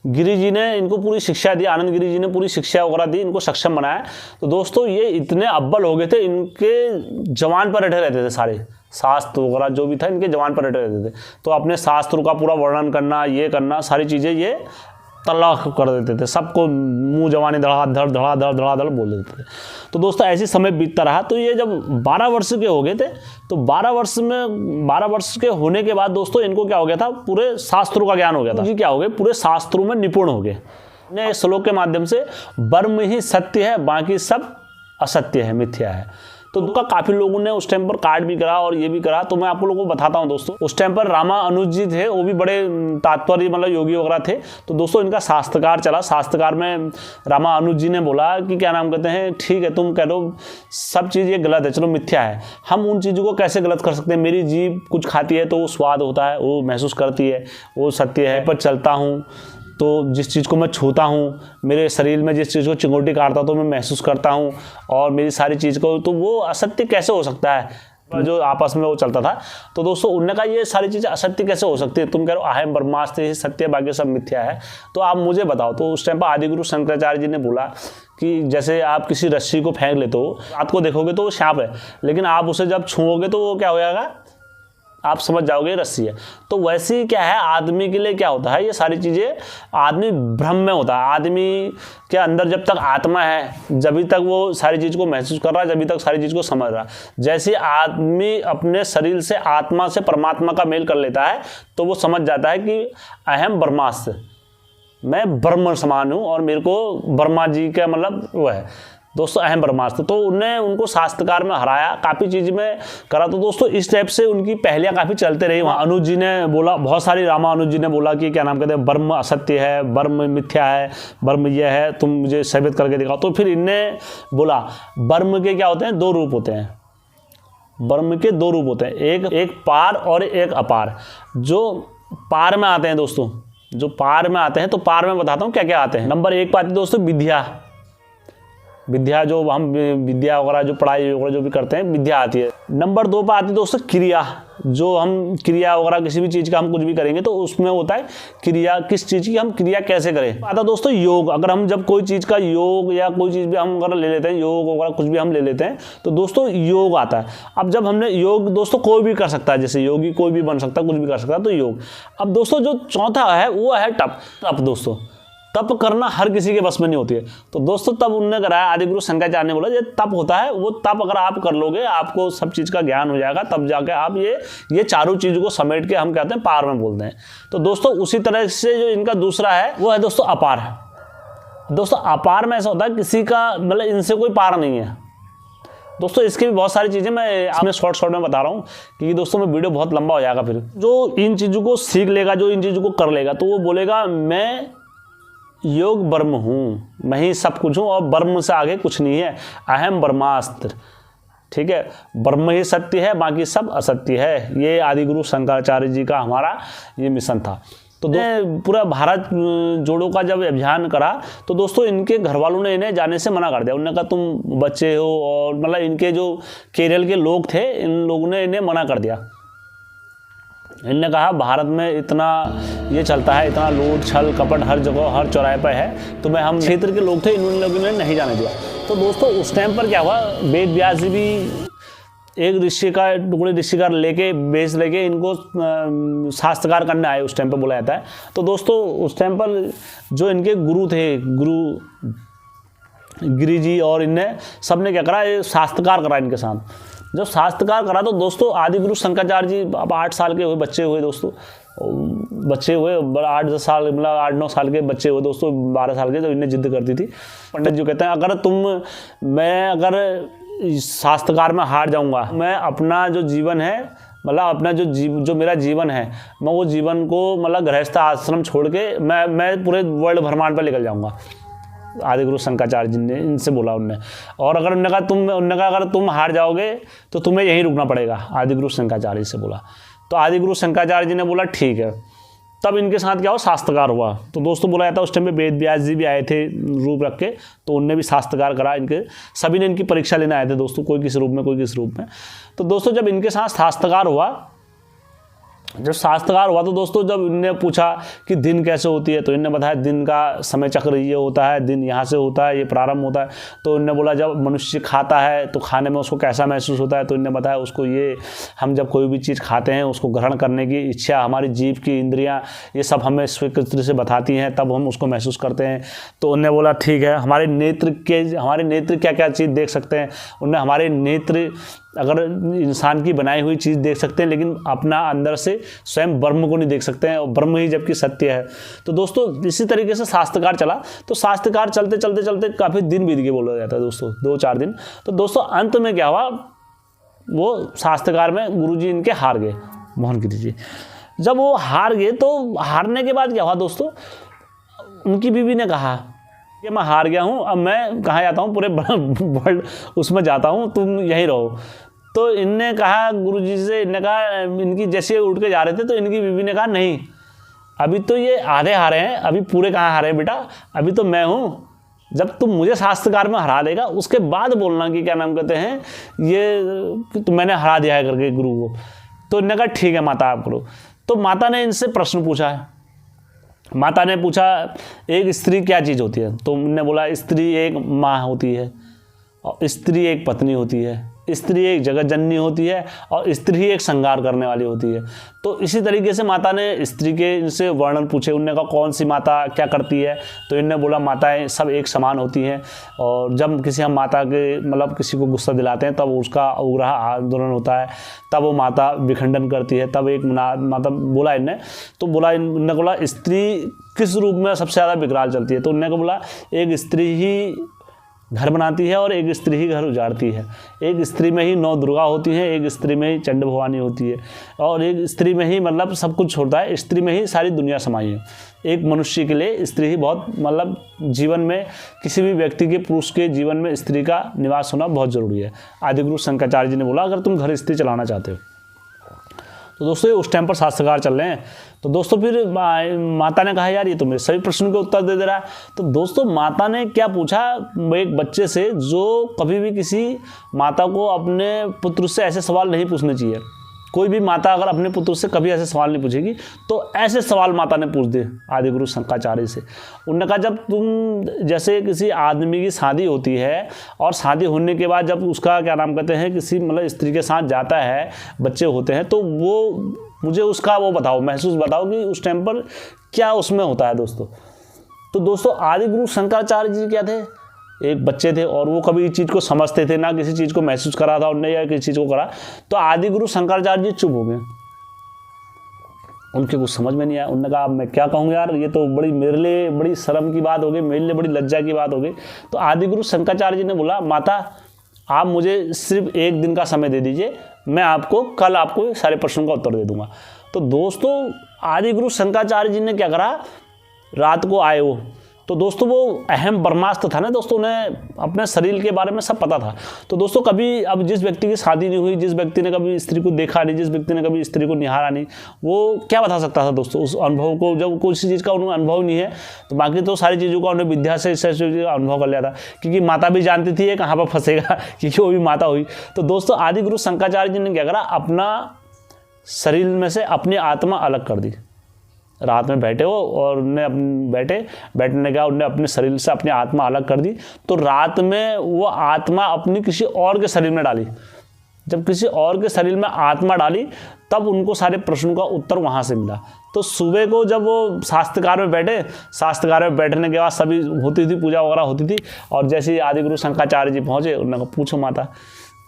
गिरी जी ने इनको पूरी शिक्षा दी, आनंद गिरी जी ने पूरी शिक्षा वगैरह दी, इनको सक्षम बनाया। तो दोस्तों ये इतने अव्वल हो गए थे, इनके जवान पर बैठे रहते थे, सारे शास्त्र वगैरह जो भी था इनके जवान पर बैठे रहते थे। तो अपने शास्त्रों का पूरा वर्णन करना, ये करना, सारी चीज़ें ये तलाक कर देते थे, सबको मुंह जवानी धड़ाधड़ बोल देते थे। तो दोस्तों ऐसे समय बीतता रहा। तो ये जब 12 वर्ष के हो गए थे, तो 12 वर्ष के होने के बाद दोस्तों इनको क्या हो गया था, पूरे शास्त्रों का ज्ञान हो गया था जी। क्या हो गए, पूरे शास्त्रों में निपुण हो गए। ने श्लोक के माध्यम से ब्रह्म ही सत्य है, बाकी सब असत्य है, मिथ्या है। तो उनका काफ़ी लोगों ने उस टाइम पर कार्ड भी करा और ये भी करा। तो मैं आप लोगों को बताता हूँ दोस्तों, उस टाइम पर रामा अनुज जी थे, वो भी बड़े तात्पर्य मतलब योगी वगैरह थे। तो दोस्तों इनका शास्त्रकार चला। शास्त्रकार में रामा अनुज जी ने बोला कि क्या नाम कहते हैं, ठीक है तुम कह रहे सब चीज़ ये गलत है, चलो मिथ्या है, हम उन चीज़ों को कैसे गलत कर सकते हैं। मेरी जीभ कुछ खाती है तो वो स्वाद होता है, वो महसूस करती है, वो सत्य है। पर चलता हूँ तो जिस चीज़ को मैं छूता हूँ, मेरे शरीर में जिस चीज़ को चिंगोटी काटता हूँ तो मैं महसूस करता हूँ, और मेरी सारी चीज़ को, तो वो असत्य कैसे हो सकता है, जो आपस में वो चलता था। तो दोस्तों उनने कहा ये सारी चीज़ें असत्य कैसे हो सकती है, तुम कह रहे हो अहम ब्रह्मास्त्र सत्य, बाकी सब मिथ्या है, तो आप मुझे बताओ। तो उस टाइम पर आदिगुरु शंकराचार्य जी ने बोला कि जैसे आप किसी रस्सी को फेंक लेते हो, रात को देखोगे तो वो सांप है, लेकिन आप उसे जब छुओगे तो वो क्या हो जाएगा, आप समझ जाओगे रस्सी है। तो वैसे ही क्या है, आदमी के लिए क्या होता है, ये सारी चीज़ें आदमी भ्रम में होता है। आदमी के अंदर जब तक आत्मा है, जब तक वो सारी चीज़ को महसूस कर रहा है, जब तक सारी चीज़ को समझ रहा है। जैसे आदमी अपने शरीर से आत्मा से परमात्मा का मेल कर लेता है, तो वो समझ जाता है कि अहम ब्रह्मास्त्र, मैं ब्रह्म समान हूँ और मेरे को ब्रह्मा जी का मतलब वो है दोस्तों अहम ब्रह्मास्त्र। तो उन्हें उनको शास्त्रकार में हराया, काफ़ी चीज़ में करा। तो दोस्तों इस टाइप से उनकी पहलियाँ काफ़ी चलते रही। वहाँ अनुज जी ने बोला, बहुत सारी रामा अनुज जी ने बोला कि क्या नाम कहते हैं, ब्रह्म असत्य है, ब्रह्म मिथ्या है, ब्रह्म यह है, तुम मुझे साबित करके दिखाओ। तो फिर इनने बोला ब्रह्म के क्या होते हैं, 2 रूप होते हैं। ब्रह्म के 2 रूप होते हैं, एक पार और एक अपार। जो पार में आते हैं दोस्तों, जो पार में आते हैं, तो पार में बताता हूँ क्या क्या आते हैं। नंबर 1 पर आती है दोस्तों विद्या, जो हम विद्या वगैरह जो पढ़ाई वगैरह जो भी करते हैं, विद्या आती है। नंबर 2 पर आती है दोस्तों क्रिया, जो हम क्रिया वगैरह किसी भी चीज़ का हम कुछ भी करेंगे तो उसमें होता है क्रिया, किस चीज़ की हम क्रिया कैसे करें। आता है दोस्तों योग, अगर हम जब कोई चीज़ का योग या कोई चीज़ भी हम अगर ले लेते हैं, योग वगैरह कुछ भी हम ले लेते हैं, तो दोस्तों योग आता है। अब जब हमने योग, दोस्तों कोई भी कर सकता है, जैसे योगी कोई भी बन सकता है, कुछ भी कर सकता है, तो योग। अब दोस्तों जो चौथा है वो है तप दोस्तों, तप करना हर किसी के बस में नहीं होती है। तो दोस्तों तब उन्होंने कराया, आदिगुरु शंकराचार्य ने बोला ये तप होता है, वो तप अगर आप कर लोगे, आपको सब चीज़ का ज्ञान हो जाएगा, तब जाके आप ये चारों चीज़ों को समेट के हम कहते हैं पार में बोलते हैं। तो दोस्तों उसी तरह से जो इनका दूसरा है वो है दोस्तों अपार। दोस्तों अपार में ऐसा होता है किसी का मतलब इनसे कोई पार नहीं है। दोस्तों इसकी भी बहुत सारी चीज़ें मैं आपने शॉर्ट में बता रहा हूँ, क्योंकि दोस्तों में वीडियो बहुत लंबा हो जाएगा। फिर जो इन चीज़ों को सीख लेगा, जो इन चीज़ों को कर लेगा, तो वो बोलेगा मैं योग ब्रह्म हूँ, मैं ही सब कुछ हूँ और ब्रह्म से आगे कुछ नहीं है, अहम ब्रह्मास्त्र। ठीक है, ब्रह्म ही सत्य है, बाकी सब असत्य है। ये आदिगुरु शंकराचार्य जी का हमारा ये मिशन था। तो पूरा भारत जोड़ो का जब अभियान करा, तो दोस्तों इनके घर वालों ने इन्हें जाने से मना कर दिया। उन्होंने कहा तुम बच्चे हो, और मतलब इनके जो केरल के लोग थे, इन लोगों ने इन्हें मना कर दिया। इन्होंने कहा भारत में इतना ये चलता है, इतना लूट छल कपट हर जगह हर चौराहे पर है, तो हम क्षेत्र के लोग थे, इन लोगों ने नहीं जाने दिया। तो दोस्तों उस टाइम पर क्या हुआ, वेद व्यास जी भी एक ऋषि का टुकड़े ऋषि का लेके बेच लेके इनको शास्त्रकार करने आए, उस टाइम पर बोला जाता है। तो दोस्तों उस टाइम पर जो इनके गुरु थे, गुरु गिरी जी, और इनने सबने क्या करा, ये शास्त्रकार करा इनके साथ। जब शास्त्रकार करा तो दोस्तों आदिगुरु शंकराचार्य जी अब 8 साल के हुए, बच्चे हुए दोस्तों, बच्चे हुए 8-10 साल, मतलब 8-9 साल के बच्चे हुए दोस्तों, 12 साल के, जब इन्हें जिद करती थी। पंडित जी कहते हैं अगर शास्त्रकार में हार जाऊंगा। मैं अपना जो जीवन है, मतलब अपना जो मेरा जीवन है, मैं वो जीवन को मतलब गृहस्थ आश्रम छोड़ के मैं पूरे वर्ल्ड ब्रह्मांड पर निकल जाऊंगा। आदिगुरु शंकराचार्य जी ने इनसे बोला उनने। और अगर उन्होंने कहा अगर तुम हार जाओगे तो तुम्हें यहीं रुकना पड़ेगा, आदिगुरु शंकराचार्य से बोला। तो आदिगुरु शंकराचार्य जी ने बोला ठीक है। तब इनके साथ क्या हुआ, शास्त्रकार हुआ। तो दोस्तों बोला जाता है उस टाइम पे वेद व्यास जी भी आए थे रूप रख के, तो उनने भी शास्त्रकार करा। इनके सभी ने इनकी परीक्षा लेने आए थे दोस्तों, कोई किस रूप में कोई किस रूप में। तो दोस्तों जब इनके साथ शास्त्रकार हुआ तो दोस्तों जब इनने पूछा कि दिन कैसे होती है, तो इनने बताया दिन का समय चक्र ये होता है, दिन यहाँ से होता है, ये प्रारंभ होता है। तो इनने बोला जब मनुष्य खाता है तो खाने में उसको कैसा महसूस होता है, तो इनने बताया उसको ये, हम जब कोई भी चीज़ खाते हैं उसको ग्रहण करने की इच्छा, हमारी जीभ की इंद्रियाँ ये सब हमें स्वीकृति से बताती हैं, तब हम उसको महसूस करते हैं। तो उनने बोला ठीक है, हमारे नेत्र क्या क्या चीज़ देख सकते हैं। उनने हमारे नेत्र अगर इंसान की बनाई हुई चीज़ देख सकते हैं, लेकिन अपना अंदर से स्वयं ब्रह्म को नहीं देख सकते हैं, और ब्रह्म ही जबकि सत्य है। तो दोस्तों इसी तरीके से शास्त्रकार चला। तो शास्त्रकार चलते चलते चलते काफ़ी दिन बीत गए बोला जाता है दोस्तों, 2-4 दिन। तो दोस्तों अंत में क्या हुआ, वो शास्त्रकार में गुरुजी इनके हार गए, मोहनगिरी जी। जब वो हार गए तो हारने के बाद क्या हुआ दोस्तों, उनकी बीवी ने कहा कि मैं हार गया हूँ, अब मैं कहाँ जाता हूँ, पूरे वर्ल्ड उसमें जाता हूँ, तुम यहीं रहो। तो इनने कहा गुरुजी से, इनने कहा, इनकी जैसे उठ के जा रहे थे तो इनकी बीवी ने कहा नहीं, अभी तो ये आधे हारे हैं, अभी पूरे कहाँ हारे हैं बेटा, अभी तो मैं हूँ। जब तुम मुझे शास्त्रकार में हरा देगा उसके बाद बोलना कि क्या नाम कहते हैं ये तो मैंने हरा दिया है करके गुरु को। तो इनने कहा ठीक है माता आप करो। तो माता ने इनसे प्रश्न पूछा है। माता ने पूछा एक स्त्री क्या चीज़ होती है, तो उनने बोला स्त्री एक माँ होती है, और स्त्री एक पत्नी होती है, स्त्री एक जगत जननी होती है, और स्त्री ही एक श्रृंगार करने वाली होती है। तो इसी तरीके से माता ने स्त्री के इनसे वर्णन पूछे। उनने कहा कौन सी माता क्या करती है, तो इनने बोला माताएं सब एक समान होती हैं, और जब किसी हम माता के मतलब किसी को गुस्सा दिलाते हैं तब उसका उग्र आंदोलन होता है, तब वो माता विखंडन करती है, तब एक माता बोला इनने। तो बोला इनने बोला स्त्री किस रूप में सबसे ज़्यादा विकराल चलती है, तो उनने बोला एक स्त्री ही घर बनाती है और एक स्त्री ही घर उजाड़ती है। एक स्त्री में ही 9 दुर्गा होती हैं, एक स्त्री में ही चंड भवानी होती है, और एक स्त्री में ही मतलब सब कुछ होता है, स्त्री में ही सारी दुनिया समाई है। एक मनुष्य के लिए स्त्री ही बहुत मतलब जीवन में किसी भी व्यक्ति के पुरुष के जीवन में स्त्री का निवास होना बहुत ज़रूरी है। आदिगुरु शंकराचार्य जी ने बोला अगर तुम घर स्त्री चलाना चाहते हो। तो दोस्तों उस टाइम पर शास्त्रकार चल रहे हैं। तो दोस्तों फिर माता ने कहा यार ये तो मेरे सभी प्रश्नों के उत्तर दे रहा है। तो दोस्तों माता ने क्या पूछा एक बच्चे से, जो कभी भी किसी माता को अपने पुत्र से ऐसे सवाल नहीं पूछने चाहिए। कोई भी माता अगर अपने पुत्र से कभी ऐसे सवाल नहीं पूछेगी, तो ऐसे सवाल माता ने पूछ दिए आदिगुरु शंकराचार्य से। उन्होंने कहा जब तुम जैसे किसी आदमी की शादी होती है, और शादी होने के बाद जब उसका क्या नाम कहते हैं किसी मतलब स्त्री के साथ जाता है, बच्चे होते हैं, तो वो मुझे उसका वो बताओ, महसूस बताओ कि उस टाइम पर क्या उसमें होता है दोस्तों। तो दोस्तों आदिगुरु शंकराचार्य जी क्या थे, एक बच्चे थे, और वो कभी इस चीज़ को समझते थे ना, किसी चीज़ को महसूस करा था उनने या किसी चीज़ को करा। तो आदिगुरु शंकराचार्य जी चुप हो गए, उनके कुछ समझ में नहीं आया। उन्होंने कहा मैं क्या कहूँ यार, ये तो बड़ी मेरे लिए बड़ी शर्म की बात हो गई, मेरे लिए बड़ी लज्जा की बात हो गई। तो आदिगुरु शंकराचार्य जी ने बोला माता आप मुझे सिर्फ 1 दिन का समय दे दीजिए, मैं आपको कल आपको सारे प्रश्नों का उत्तर दे दूंगा। तो दोस्तों आदिगुरु शंकराचार्य जी ने क्या करा, रात को आए वो। तो दोस्तों वो अहम ब्रह्मास्त्र था ना दोस्तों, उन्हें अपने शरीर के बारे में सब पता था। तो दोस्तों कभी अब जिस व्यक्ति की शादी नहीं हुई, जिस व्यक्ति ने कभी स्त्री को देखा नहीं, जिस व्यक्ति ने कभी स्त्री को निहारा नहीं, वो क्या बता सकता था दोस्तों उस अनुभव को। जब किसी चीज़ का उन्हें अनुभव नहीं है, तो बाकी तो सारी चीज़ों का उन्हें विद्या से अनुभव कर लिया था, क्योंकि माता भी जानती थी ये कहाँ पर फंसेगा, क्योंकि वो भी माता हुई। तो दोस्तों आदिगुरु शंकराचार्य जी ने क्या करा, अपना शरीर में से अपनी आत्मा अलग कर दी। रात में बैठे हो और उनने बैठने का उनने अपने शरीर से अपनी आत्मा अलग कर दी। तो रात में वो आत्मा अपनी किसी और के शरीर में डाली। जब किसी और के शरीर में आत्मा डाली तब उनको सारे प्रश्नों का उत्तर वहाँ से मिला। तो सुबह को जब वो शास्त्रकार में बैठे, शास्त्रकार में बैठने के बाद सभी होती थी, पूजा वगैरह होती थी, और जैसे ही आदिगुरु शंकराचार्य जी पहुँचे उन्होंने कहा पूछो माता।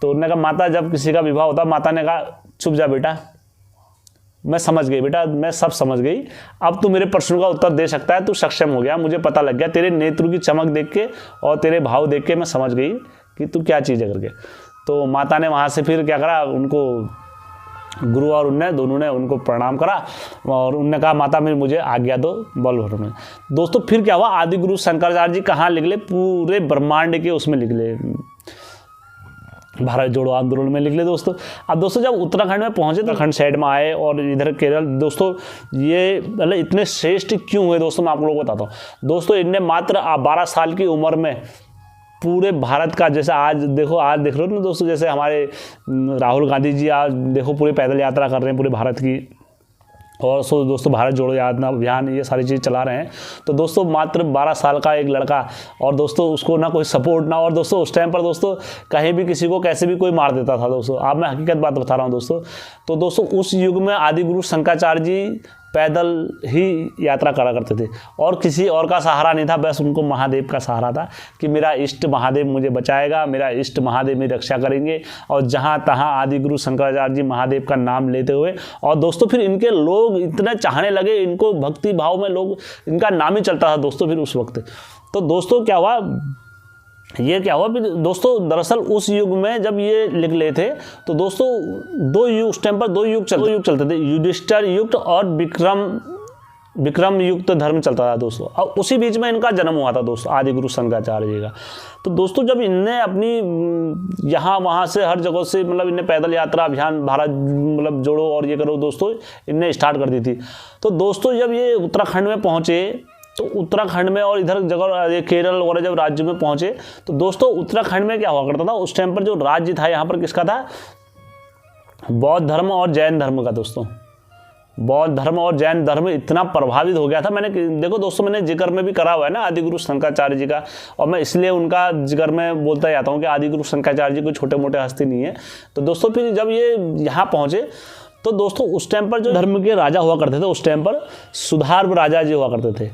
तो उन्होंने कहा माता जब किसी का विवाह होता, माता ने कहा चुप जा बेटा, मैं समझ गई बेटा, मैं सब समझ गई, अब तू मेरे प्रश्नों का उत्तर दे सकता है, तू सक्षम हो गया, मुझे पता लग गया, तेरे नेत्र की चमक देख के और तेरे भाव देख के मैं समझ गई कि तू क्या चीज़ है करके। तो माता ने वहाँ से फिर क्या करा, उनको गुरु और उनने दोनों ने उनको प्रणाम करा और उनने कहा माता मुझे आज्ञा दो बल भर में। दोस्तों फिर क्या हुआ, आदि गुरु शंकराचार्य जी कहाँ निकले, पूरे ब्रह्मांड के उसमें निकले, भारत जोड़ो आंदोलन में निकले दोस्तों। अब दोस्तों जब उत्तराखंड में पहुंचे, उत्तराखंड साइड में आए और इधर केरल, दोस्तों ये मतलब इतने श्रेष्ठ क्यों हुए दोस्तों, मैं आप लोगों को बताता हूँ। दोस्तों इनने मात्र 12 साल की उम्र में पूरे भारत का, जैसे आज देख रहे हो ना दोस्तों, जैसे हमारे राहुल गांधी जी आज देखो पूरी पैदल यात्रा कर रहे हैं पूरे भारत की, और सो दोस्तों भारत जोड़ो अभियान, ये सारी चीज़ चला रहे हैं। तो दोस्तों मात्र 12 साल का एक लड़का, और दोस्तों उसको ना कोई सपोर्ट ना, और दोस्तों उस टाइम पर दोस्तों कहीं भी किसी को कैसे भी कोई मार देता था दोस्तों। अब मैं हकीकत बात बता रहा हूँ दोस्तों। तो दोस्तों उस युग में आदि गुरु शंकराचार्य जी पैदल ही यात्रा करा करते थे और किसी और का सहारा नहीं था, बस उनको महादेव का सहारा था कि मेरा इष्ट महादेव मुझे बचाएगा, मेरा इष्ट महादेव मेरी रक्षा करेंगे। और जहाँ तहाँ आदि गुरु शंकराचार्य जी महादेव का नाम लेते हुए, और दोस्तों फिर इनके लोग इतने चाहने लगे, इनको भक्ति भाव में लोग, इनका नाम ही चलता था दोस्तों फिर उस वक्त। तो दोस्तों क्या हुआ, ये क्या हुआ फिर दोस्तों, दरअसल उस युग में जब ये निकले थे तो दोस्तों दो युग, उस टाइम पर दो युग चलते थे, युधिष्ठिर युग और विक्रम युक्त धर्म चलता था दोस्तों। और उसी बीच में इनका जन्म हुआ था दोस्तों, आदि गुरु शंकराचार्य जी का। तो दोस्तों जब इनने अपनी यहाँ वहाँ से हर जगह से मतलब इनने पैदल यात्रा अभियान भारत मतलब जोड़ो और ये करो दोस्तों, इनने स्टार्ट कर दी थी। तो दोस्तों जब ये उत्तराखंड में पहुँचे, तो उत्तराखंड में और इधर जगह केरल वगैरह जब राज्य में पहुँचे, तो दोस्तों उत्तराखंड में क्या हुआ करता था उस टाइम पर, जो राज्य था यहाँ पर किसका था, बौद्ध धर्म और जैन धर्म का दोस्तों। बौद्ध धर्म और जैन धर्म इतना प्रभावित हो गया था, मैंने देखो दोस्तों मैंने जिक्र में भी करा हुआ है ना आदि गुरु शंकराचार्य जी का, और मैं इसलिए उनका जिक्र में बोलता जाता हूँ कि आदि गुरु शंकराचार्य जी कोई छोटे मोटे हस्ती नहीं है। तो दोस्तों फिर जब ये यहाँ पहुँचे, तो दोस्तों उस टाइम पर जो धर्म के राजा हुआ करते थे, उस टाइम पर सुधार राजा जी हुआ करते थे।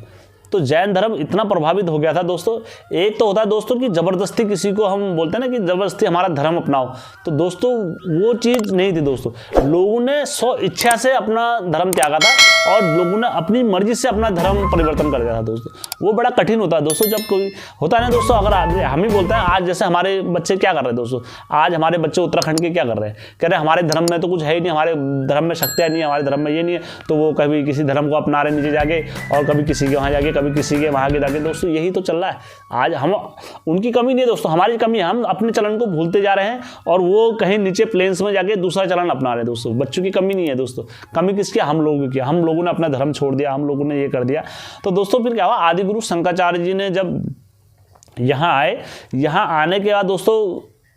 तो जैन धर्म इतना प्रभावित हो गया था दोस्तों। एक तो होता है दोस्तों कि ज़बरदस्ती किसी को हम बोलते हैं ना कि ज़बरदस्ती हमारा धर्म अपनाओ, तो दोस्तों वो चीज़ नहीं थी दोस्तों। लोगों ने स्व इच्छा से अपना धर्म त्यागा था और लोगों ने अपनी मर्जी से अपना धर्म परिवर्तन कर दिया था दोस्तों। वो बड़ा कठिन होता है दोस्तों, जब कोई होता है ना दोस्तों, अगर हम ही बोलते हैं आज जैसे हमारे बच्चे क्या कर रहे हैं दोस्तों, आज हमारे बच्चे उत्तराखंड के क्या कर रहे हैं, कह रहे हैं हमारे धर्म में तो कुछ है ही नहीं, हमारे धर्म में शक्तियाँ नहीं है, हमारे धर्म में ये नहीं है, तो वो कभी किसी धर्म को अपना रहे नीचे जाके, और कभी किसी के वहाँ जाके, कभी किसी के वहाँ के जाके। दोस्तों यही तो चल रहा है आज। हम उनकी कमी नहीं है दोस्तों, हमारी कमी है, हम अपने चलन को भूलते जा रहे हैं और वो कहीं नीचे प्लेन्स में जाके दूसरा चलन अपना रहे हैं दोस्तों। बच्चों की कमी नहीं है दोस्तों, कमी किसकी, हम लोगों की। हम लोगों ने अपना धर्म छोड़ दिया, हम लोगों ने ये कर दिया। तो दोस्तों फिर क्या हुआ, आदि गुरु शंकराचार्य जी ने जब यहाँ आए, यहाँ आने के बाद दोस्तों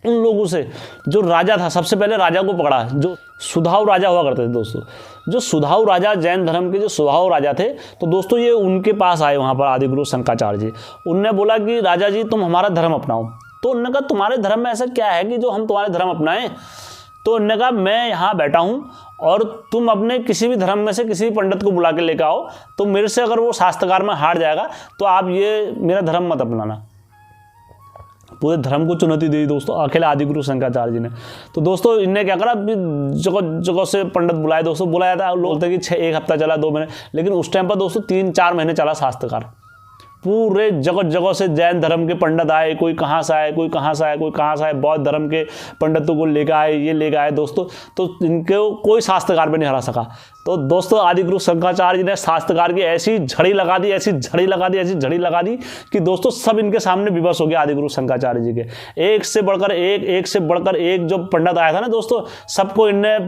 उन लोगों से जो राजा था, सबसे पहले राजा को पकड़ा, जो सुधाऊ राजा हुआ करते थे दोस्तों। जो सुधाऊ राजा, जैन धर्म के जो सुधाऊ राजा थे, तो दोस्तों ये उनके पास आए वहाँ पर आदि गुरु शंकराचार्य जी। उनने बोला कि राजा जी तुम हमारा धर्म अपनाओ। तो उन्होंने कहा तुम्हारे धर्म में ऐसा क्या है कि जो हम तुम्हारे धर्म अपनाएं। तो उन्होंने कहा मैं यहाँ बैठा हूँ और तुम अपने किसी भी धर्म में से किसी भी पंडित को बुला के लेकर आओ, तो मेरे से अगर वो शास्त्रकार में हार जाएगा तो आप ये मेरा धर्म मत अपनाना। पूरे धर्म को चुनौती दी दोस्तों अकेले आदि गुरु शंकराचार्य जी ने। तो दोस्तों इनने क्या करा, जगह जगह से पंडित बुलाए दोस्तों। बुलाया था, लोग बोलते कि 1 हफ्ता चला, 2 महीने, लेकिन उस टाइम पर दोस्तों 3-4 महीने चला शास्त्रकार। पूरे जगह जगह से जैन धर्म के पंडित आए, कोई कहाँ से आए, कोई कहाँ से आए, कोई कहाँ से आए, बौद्ध धर्म के पंडितों को लेकर आए, ये लेकर आए दोस्तों। तो इनको कोई शास्त्रकार भी नहीं हरा सका। तो दोस्तों आदि गुरु शंकराचार्य जी ने शास्त्रकार की ऐसी झड़ी लगा दी, ऐसी झड़ी लगा दी, ऐसी झड़ी लगा दी कि दोस्तों सब इनके सामने विवश हो गया आदि गुरु शंकराचार्य जी के। एक से बढ़कर एक जो पंडित आया था ना दोस्तों, सबको इनने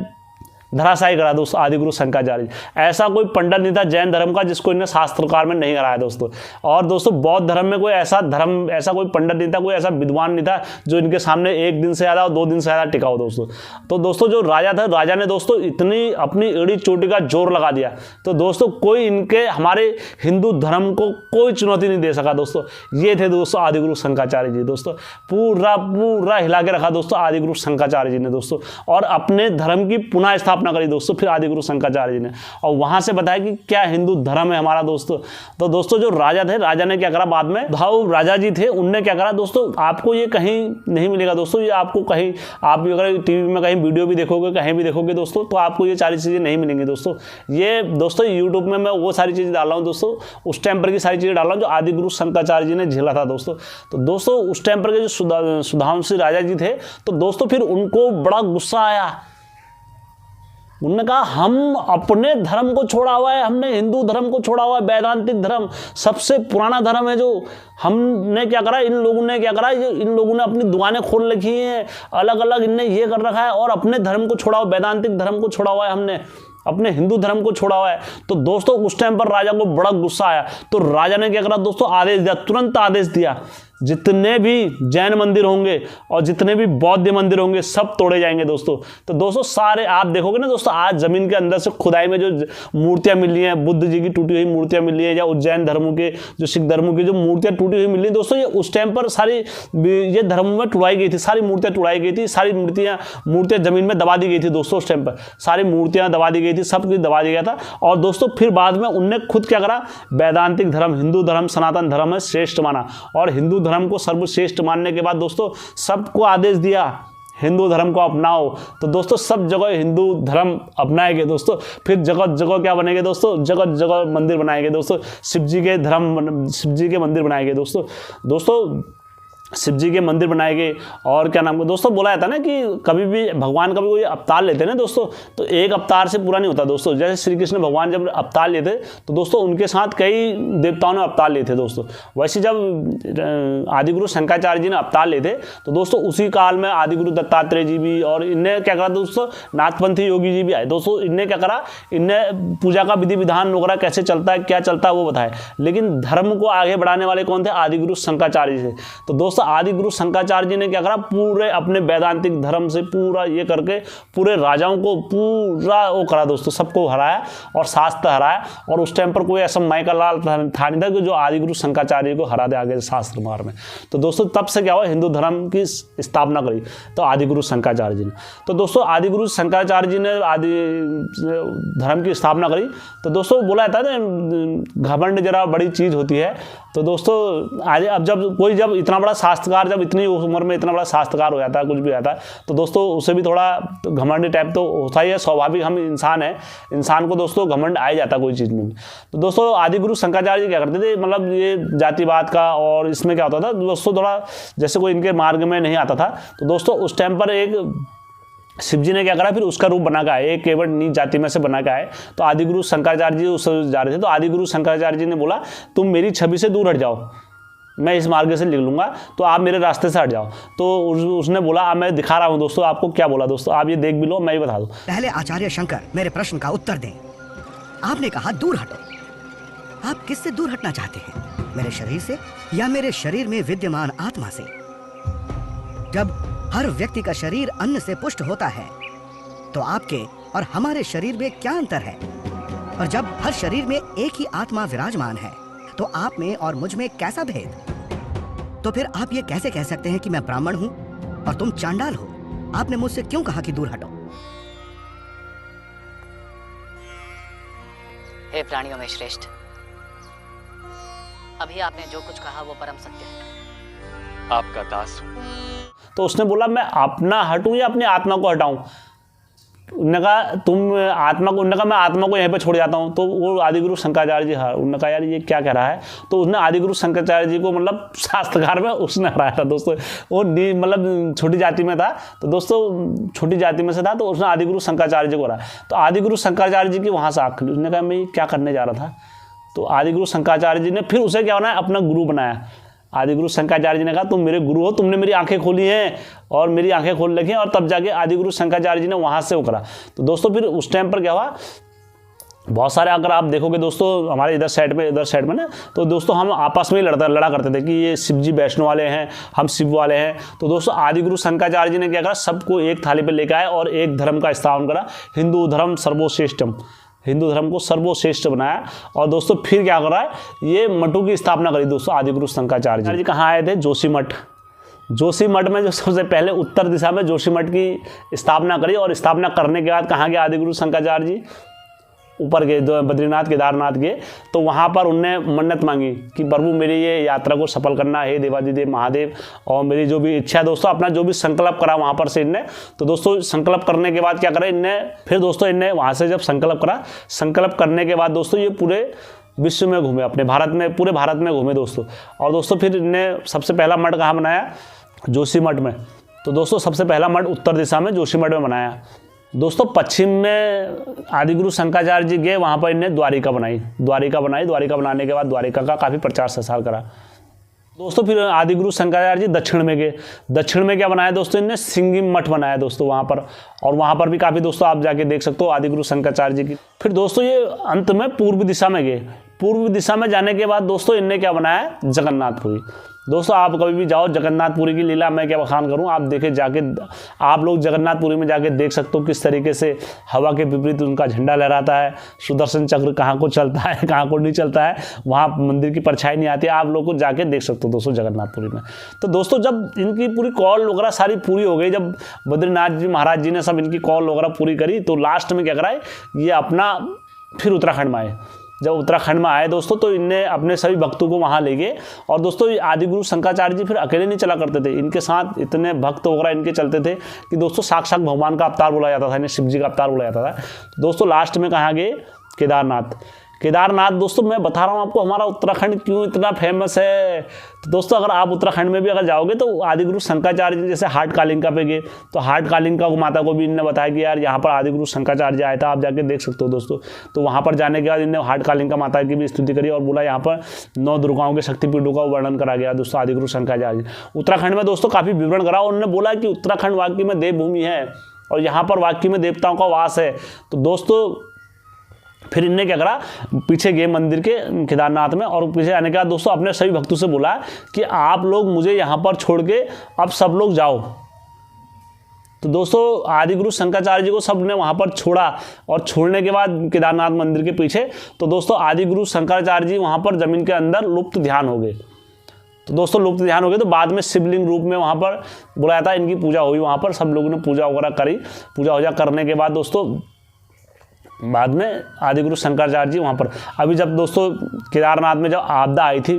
धराशायी करा दोस्तों आदि गुरु शंकराचार्य। ऐसा कोई पंडित नहीं था जैन धर्म का जिसको इन्हें शास्त्रकार में नहीं हराया दोस्तों। और दोस्तों बौद्ध धर्म में कोई ऐसा कोई पंडित नहीं था, कोई ऐसा विद्वान नहीं था जो इनके सामने 1 दिन से ज़्यादा और 2 दिन से ज़्यादा टिका हो दोस्तों। तो दोस्तों जो राजा था, राजा ने दोस्तों इतनी अपनी एड़ी चोटी का जोर लगा दिया, तो दोस्तों कोई इनके हमारे हिंदू धर्म को कोई चुनौती नहीं दे सका दोस्तों। ये थे दोस्तों आदि गुरु शंकराचार्य जी दोस्तों। पूरा हिला के रखा दोस्तों आदि गुरु शंकराचार्य जी ने दोस्तों, और अपने धर्म की पुनः स्थापना स्थापना करी दोस्तों फिर आदिगुरु शंकराचार्य जी ने, और वहाँ से बताया कि क्या हिंदू धर्म है हमारा दोस्तों। तो दोस्तों जो राजा थे, राजा ने क्या करा बाद में, भाव राजा जी थे, उनने क्या करा दोस्तों, आपको ये कहीं नहीं मिलेगा दोस्तों, ये आपको कहीं, आप अगर टीवी में कहीं वीडियो भी देखोगे, कहीं भी देखोगे दोस्तों, तो आपको ये सारी चीज़ें नहीं मिलेंगी दोस्तों। ये दोस्तों यूट्यूब में मैं वो सारी चीज़ें डाल रहा हूँ दोस्तों, उस टाइम पर की सारी चीज़ें डाल रहा हूँ जो आदिगुरु शंकराचार्य जी ने झेला था दोस्तों। तो दोस्तों उस टाइम पर के जो सुधांशु राजा जी थे, तो दोस्तों फिर उनको बड़ा गुस्सा आया। उन्होंने कहा हम अपने धर्म को छोड़ा हुआ है, हमने हिंदू धर्म को छोड़ा हुआ है, वैदांतिक धर्म सबसे पुराना धर्म है, जो हमने क्या करा, इन लोगों ने क्या करा, इन लोगों ने अपनी दुकानें खोल रखी हैं, अलग अलग इनने ये कर रखा है, और अपने धर्म को छोड़ा हुआ, वैदांतिक धर्म को छोड़ा हुआ है, हमने अपने हिंदू धर्म को छोड़ा हुआ है। तो दोस्तों उस टाइम पर राजा को बड़ा गुस्सा आया, तो राजा ने क्या करा दोस्तों, आदेश दिया, तुरंत आदेश दिया, जितने भी जैन मंदिर होंगे और जितने भी बौद्ध मंदिर होंगे सब तोड़े जाएंगे दोस्तों। तो दोस्तों सारे आप देखोगे ना दोस्तों, आज जमीन के अंदर से खुदाई में जो मूर्तियां मिल रही हैं, बुद्ध जी की टूटी हुई मूर्तियां मिल रही हैं, या उज्जैन धर्मों के, जो सिख धर्मों की जो मूर्तियां टूटी हुई मिल रही दोस्तों, ये उस टाइम पर सारी ये धर्मों में टुड़ाई गई थी, सारी मूर्तियां टुड़ाई गई थी, सारी मूर्तियां जमीन में दबा दी गई थी दोस्तों। उस टाइम पर सारी मूर्तियां दबा दी गई थी, सब कुछ दबा दिया गया था। और दोस्तों फिर बाद में उनने खुद क्या करा, वैदांतिक धर्म, हिंदू धर्म, सनातन धर्म है श्रेष्ठ माना, और हिंदू धर्म को सर्वश्रेष्ठ मानने के बाद दोस्तों सबको आदेश दिया हिंदू धर्म को अपनाओ। तो दोस्तों सब जगह हिंदू धर्म अपनाएंगे दोस्तों। फिर जगह जगह क्या बनेंगे दोस्तों, जगह जगह मंदिर बनाएंगे दोस्तों, शिव जी के मंदिर बनाएंगे दोस्तों। शिव जी के मंदिर बनाएंगे। और क्या नाम, दोस्तों बोला जाता है ना कि कभी भी भगवान कभी कोई अवतार लेते हैं ना दोस्तों, तो एक अवतार से पूरा नहीं होता दोस्तों। जैसे श्री कृष्ण भगवान जब अवतार लेते तो दोस्तों उनके साथ कई देवताओं ने अवतार लिए थे दोस्तों। वैसे जब आदिगुरु शंकराचार्य जी ने अवतार लिए थे तो दोस्तों उसी काल में आदिगुरु दत्तात्रेय जी भी, और इनने क्या करा दोस्तों, नाथपंथी योगी जी भी आए दोस्तों। इनने क्या करा, इनने पूजा का विधि विधान वगैरह कैसे चलता है, क्या चलता है वो बताए। लेकिन धर्म को आगे बढ़ाने वाले कौन थे, आदिगुरु शंकराचार्य जी थे। तो दोस्तों आदिगुरु शंकराचार्य जी ने क्या करा, पूरे अपने वैदांतिक धर्म से पूरा ये करके पूरे राजाओं को पूरा वो करा दोस्तों, सबको हराया और शास्त्र हराया। और उस टाइम पर कोई ऐसा माइकल लाल था नहीं था कि जो आदिगुरु शंकराचार्य को हरा दे आगे शास्त्र मार में। तो दोस्तों तब से क्या हुआ, हिंदू धर्म की स्थापना करी तो आदिगुरु शंकराचार्य जी ने। तो दोस्तों आदिगुरु शंकराचार्य जी ने आदि धर्म की स्थापना करी। तो दोस्तों बोला जाता है ना, घमंड जरा बड़ी चीज़ होती है। तो दोस्तों आज अब जब इतना बड़ा शास्त्रकार, जब इतनी उम्र में इतना बड़ा शास्त्रकार हो जाता है, कुछ भी आता है, तो दोस्तों उसे भी थोड़ा घमंड टाइप तो होता ही है, स्वाभाविक, हम इंसान है, इंसान को दोस्तों घमंड आ ही जाता है कोई चीज़ में। तो दोस्तों आदिगुरु शंकराचार्य जी क्या करते थे, मतलब ये जातिवाद का, और इसमें क्या होता था दोस्तों, थोड़ा जैसे कोई इनके मार्ग में नहीं आता था तो दोस्तों उस टाइम पर एक शिव जी ने क्या करा, फिर उसका रूप बना के आए, एक केवल नीच जाति में से बना के आए। तो आदिगुरु शंकराचार्य जी उस जा रहे थे, तो आदिगुरु शंकराचार्य जी ने बोला तुम मेरी छवि से दूर हट जाओ, मैं इस मार्ग से लिख लूँगा, तो आप मेरे रास्ते से हट जाओ। तो उसने बोला, मैं दिखा रहा हूँ दोस्तों आपको क्या बोला दोस्तों, आप ये देख भी लो, मैं ही बता दूँ। पहले आचार्य शंकर मेरे प्रश्न का उत्तर दें। आपने कहा दूर हटो, आप किससे दूर हटना चाहते हैं, मेरे शरीर से या मेरे शरीर में विद्यमान आत्मा से? जब हर व्यक्ति का शरीर अन्न से पुष्ट होता है तो आपके और हमारे शरीर में क्या अंतर है? और जब हर शरीर में एक ही आत्मा विराजमान है तो आप में और मुझ में कैसा भेद? तो फिर आप ये कैसे कह सकते हैं कि मैं ब्राह्मण हूं और तुम चांडाल हो? आपने मुझसे क्यों कहा कि दूर हटो? हे प्राणियों में श्रेष्ठ, अभी आपने जो कुछ कहा वो परम सत्य है। आपका दास हूं। तो उसने बोला मैं अपना हटूं या अपनी आत्मा को हटाऊं? उन्होंने कहा तुम आत्मा को, उन्होंने कहा मैं आत्मा को यहीं पे छोड़ जाता हूँ। तो वो आदिगुरु शंकराचार्य जी, हाँ, उन्होंने कहा यार ये क्या कह रहा है। तो उसने आदिगुरु शंकराचार्य जी को मतलब शास्त्रकार में उसने हराया था दोस्तों। वो मतलब छोटी जाति में था, तो दोस्तों छोटी जाति में से था, तो उसने आदिगुरु शंकराचार्य जी को हराया। तो आदिगुरु शंकराचार्य जी की वहाँ से आँख खुली। उसने कहा मैं ये क्या करने जा रहा था। तो आदिगुरु शंकराचार्य जी ने फिर उसे क्या बनाया, अपना गुरु बनाया। आदिगुरु शंकराचार्य जी ने कहा तुम मेरे गुरु हो, तुमने मेरी आंखें खोली हैं और मेरी आंखें खोल रखी हैं। और तब जाके आदिगुरु शंकराचार्य जी ने वहाँ से वो करा। तो दोस्तों फिर उस टाइम पर क्या हुआ, बहुत सारे अगर आप देखोगे दोस्तों हमारे इधर साइड में ना, तो दोस्तों हम आपस में लड़ा करते थे कि ये शिव जी वैष्णव वाले हैं, हम शिव वाले हैं। तो दोस्तों आदिगुरु शंकराचार्य जी ने क्या करा, सबको एक थाली पर लेकर आए और एक धर्म का स्थापन करा, हिंदू धर्म सर्वश्रेष्ठम, हिंदू धर्म को सर्वश्रेष्ठ बनाया। और दोस्तों फिर क्या कर रहा है, ये मठों की स्थापना करी दोस्तों आदिगुरु शंकराचार्य जी। कहाँ आए थे, जोशीमठ। जोशीमठ में जो सबसे पहले उत्तर दिशा में जोशीमठ की स्थापना करी, और स्थापना करने के बाद कहाँ गए आदिगुरु शंकराचार्य जी? ऊपर गए, बद्रीनाथ केदारनाथ गए। तो वहाँ पर उनने मन्नत मांगी कि प्रभु मेरी ये यात्रा को सफल करना है देवादिदेव महादेव, और मेरी जो भी इच्छा है दोस्तों, अपना जो भी संकल्प करा वहाँ पर से इनने। तो दोस्तों संकल्प करने के बाद क्या करा इनने, फिर दोस्तों इनने वहाँ से जब संकल्प करा, संकल्प करने के बाद दोस्तों ये पूरे विश्व में घूमे, अपने भारत में, पूरे भारत में घूमे दोस्तों। और दोस्तों फिर इनने सबसे पहला मठ कहाँ बनाया? जोशीमठ में। तो दोस्तों सबसे पहला मठ उत्तर दिशा में जोशीमठ में बनाया। दोस्तों पश्चिम में आदिगुरु शंकराचार्य जी गए, वहाँ पर इन्हें द्वारिका बनाई। द्वारिका बनाने के बाद द्वारिका का काफ़ी प्रचार प्रसार करा दोस्तों। फिर आदिगुरु शंकराचार्य जी दक्षिण में गए। दक्षिण में क्या बनाया दोस्तों? इन्हें सिंगी मठ बनाया दोस्तों वहाँ पर, और वहाँ पर भी काफ़ी दोस्तों आप जाके देख सकते हो आदिगुरु शंकराचार्य जी की। फिर दोस्तों ये अंत में पूर्व दिशा में गए। पूर्व दिशा में जाने के बाद दोस्तों इनने क्या बनाया? जगन्नाथपुरी। दोस्तों आप कभी भी जाओ जगन्नाथपुरी की लीला, मैं क्या बखान करूं, आप देखे जाके, आप लोग जगन्नाथपुरी में जाके देख सकते हो किस तरीके से हवा के विपरीत उनका झंडा लहराता है, सुदर्शन चक्र कहाँ को चलता है कहाँ को नहीं चलता है, वहाँ मंदिर की परछाई नहीं आती है, आप लोग को जाके देख सकते हो दोस्तों जगन्नाथपुरी में। तो दोस्तों जब इनकी पूरी कॉल वगैरह सारी पूरी हो गई, जब बद्रीनाथ जी महाराज जी ने सब इनकी कॉल वगैरह पूरी करी, तो लास्ट में क्या कराए, ये अपना फिर उत्तराखंड में आए। जब उत्तराखंड में आए दोस्तों तो इनने अपने सभी भक्तों को वहाँ ले गए। और दोस्तों आदिगुरु शंकराचार्य जी फिर अकेले नहीं चला करते थे, इनके साथ इतने भक्त वगैरह इनके चलते थे कि दोस्तों साक्षात भगवान का अवतार बोला जाता था, इन्हें शिव जी का अवतार बोला जाता था। दोस्तों लास्ट में कहाँ गए? केदारनाथ। केदारनाथ दोस्तों मैं बता रहा हूँ आपको हमारा उत्तराखंड क्यों इतना फेमस है। तो दोस्तों अगर आप उत्तराखंड में भी अगर जाओगे तो आदिगुरु शंकराचार्य जी जैसे हाट कालिंका पे गए, तो हाट कालिंका को माता को भी इन्होंने बताया कि यार यहाँ पर आदिगुरु शंकराचार्य जी आया था, आप जाके देख सकते हो दोस्तों। तो वहाँ पर जाने के बाद इन्होंने हाट कालिंका माता की भी स्तुति करी और बोला यहाँ पर 9 दुर्गाओं के शक्तिपीठों का वर्णन करा गया दोस्तों आदिगुरु शंकराचार्य जी। उत्तराखंड में दोस्तों काफ़ी विवरण करा, उन्होंने बोला कि उत्तराखंड वाकई में देवभूमि है और यहाँ पर वाकई में देवताओं का वास है। तो दोस्तों फिर इनने क्या करा, पीछे गए मंदिर के केदारनाथ में, और पीछे आने के बाद दोस्तों अपने सभी भक्तों से बोला कि आप लोग मुझे यहाँ पर छोड़ के अब सब लोग जाओ। तो दोस्तों आदिगुरु शंकराचार्य जी को सब ने वहाँ पर छोड़ा, और छोड़ने के बाद केदारनाथ मंदिर के पीछे तो दोस्तों आदिगुरु शंकराचार्य जी वहाँ पर जमीन के अंदर लुप्त ध्यान हो गए। तो दोस्तों लुप्त ध्यान हो गए, तो बाद में शिवलिंग रूप में वहाँ पर बुलाया था, इनकी पूजा हुई, वहाँ पर सब लोगों ने पूजा वगैरह करी। पूजा वूजा करने के बाद दोस्तों बाद में आदिगुरु शंकराचार्य जी वहाँ पर, अभी जब दोस्तों केदारनाथ में जब आपदा आई थी,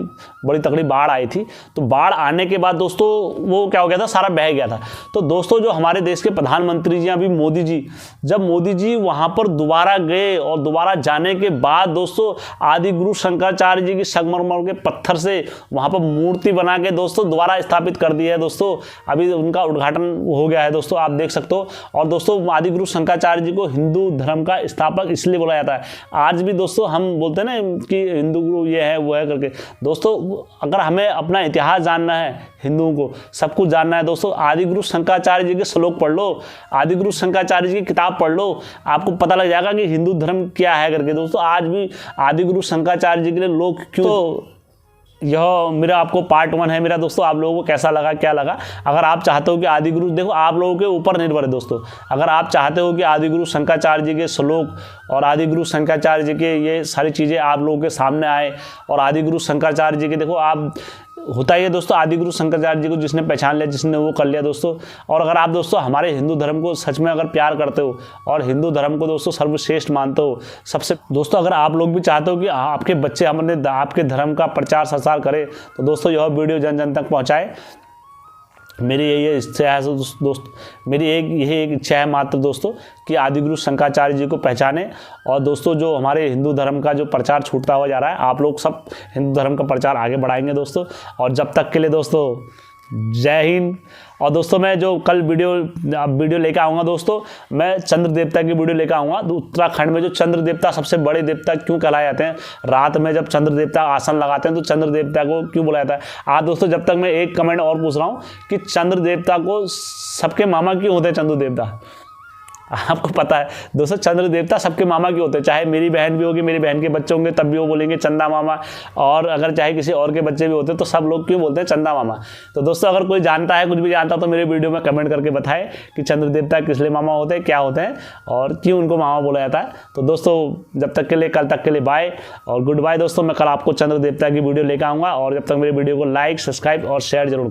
बड़ी तगड़ी बाढ़ आई थी, तो बाढ़ आने के बाद दोस्तों वो क्या हो गया था, सारा बह गया था। तो दोस्तों जो हमारे देश के प्रधानमंत्री जी अभी मोदी जी, जब मोदी जी वहाँ पर दोबारा गए और दोबारा जाने के बाद दोस्तों आदिगुरु शंकराचार्य जी की संगमरमर के पत्थर से वहाँ पर मूर्ति बना के दोस्तों दोबारा स्थापित कर दी है दोस्तों। अभी उनका उद्घाटन हो गया है दोस्तों, आप देख सकते हो। और दोस्तों आदिगुरु शंकराचार्य जी को हिंदू धर्म का इसलिए बोला जाता है। आज भी दोस्तों हम बोलते हैं ना कि हिंदू गुरु ये है वो है करके। दोस्तों अगर हमें अपना इतिहास जानना है, हिंदुओं को सब कुछ जानना है दोस्तों, आदिगुरु शंकराचार्य जी के श्लोक पढ़ लो, आदिगुरु शंकराचार्य जी की किताब पढ़ लो, आपको पता लग जाएगा कि हिंदू धर्म क्या है करके। दोस्तों आज भी आदिगुरु शंकराचार्य जी के लिए लोग क्यों, यह मेरा आपको पार्ट 1 है मेरा दोस्तों। आप लोगों को कैसा लगा, क्या लगा? अगर आप चाहते हो कि आदिगुरु, देखो आप लोगों के ऊपर निर्भर है दोस्तों, अगर आप चाहते हो कि आदिगुरु शंकराचार्य जी के श्लोक और आदिगुरु शंकराचार्य जी के ये सारी चीज़ें आप लोगों के सामने आए, और आदिगुरु शंकराचार्य जी के देखो आप होता ही है दोस्तों, आदिगुरु शंकराचार्य जी को जिसने पहचान लिया, जिसने वो कर लिया दोस्तों। और अगर आप दोस्तों हमारे हिंदू धर्म को सच में अगर प्यार करते हो और हिंदू धर्म को दोस्तों सर्वश्रेष्ठ मानते हो सबसे, दोस्तों अगर आप लोग भी चाहते हो कि आपके बच्चे हमने आपके धर्म का प्रचार प्रसार करें, तो दोस्तों यह वीडियो जन जन तक पहुँचाए। मेरी यही इच्छा है दोस्त, मेरी यही एक इच्छा है मात्र दोस्तों कि आदिगुरु शंकराचार्य जी को पहचाने। और दोस्तों जो हमारे हिंदू धर्म का जो प्रचार छूटता हुआ जा रहा है, आप लोग सब हिंदू धर्म का प्रचार आगे बढ़ाएंगे दोस्तों। और जब तक के लिए दोस्तों जय हिंद। और दोस्तों मैं जो कल वीडियो लेकर आऊँगा दोस्तों, मैं चंद्र देवता की वीडियो लेकर आऊँगा। उत्तराखंड में जो चंद्र देवता सबसे बड़े देवता क्यों कहलाए जाते हैं, रात में जब चंद्र देवता आसन लगाते हैं तो चंद्र देवता को क्यों बुलाया जाता है। आज दोस्तों जब तक मैं एक कमेंट और पूछ रहा हूँ कि चंद्र देवता को सबके मामा क्यों होते हैं चंद्र देवता? आपको पता है दोस्तों चंद्र देवता सबके मामा के होते हैं, चाहे मेरी बहन भी होगी, मेरी बहन के बच्चे होंगे तब भी वो बोलेंगे चंदा मामा, और अगर चाहे किसी और के बच्चे भी होते तो सब लोग क्यों बोलते हैं चंदा मामा। तो दोस्तों अगर कोई जानता है, कुछ भी जानता तो मेरे वीडियो में कमेंट करके बताए कि चंद्र देवता किस लिए मामा होते हैं, क्या होते हैं और क्यों उनको मामा बोला जाता है। तो दोस्तों जब तक के लिए, कल तक के लिए बाय और गुड बाय दोस्तों। मैं कल आपको चंद्र देवता की वीडियो लेकर आऊँगा, और जब तक मेरे वीडियो को लाइक, सब्सक्राइब और शेयर जरूर करें।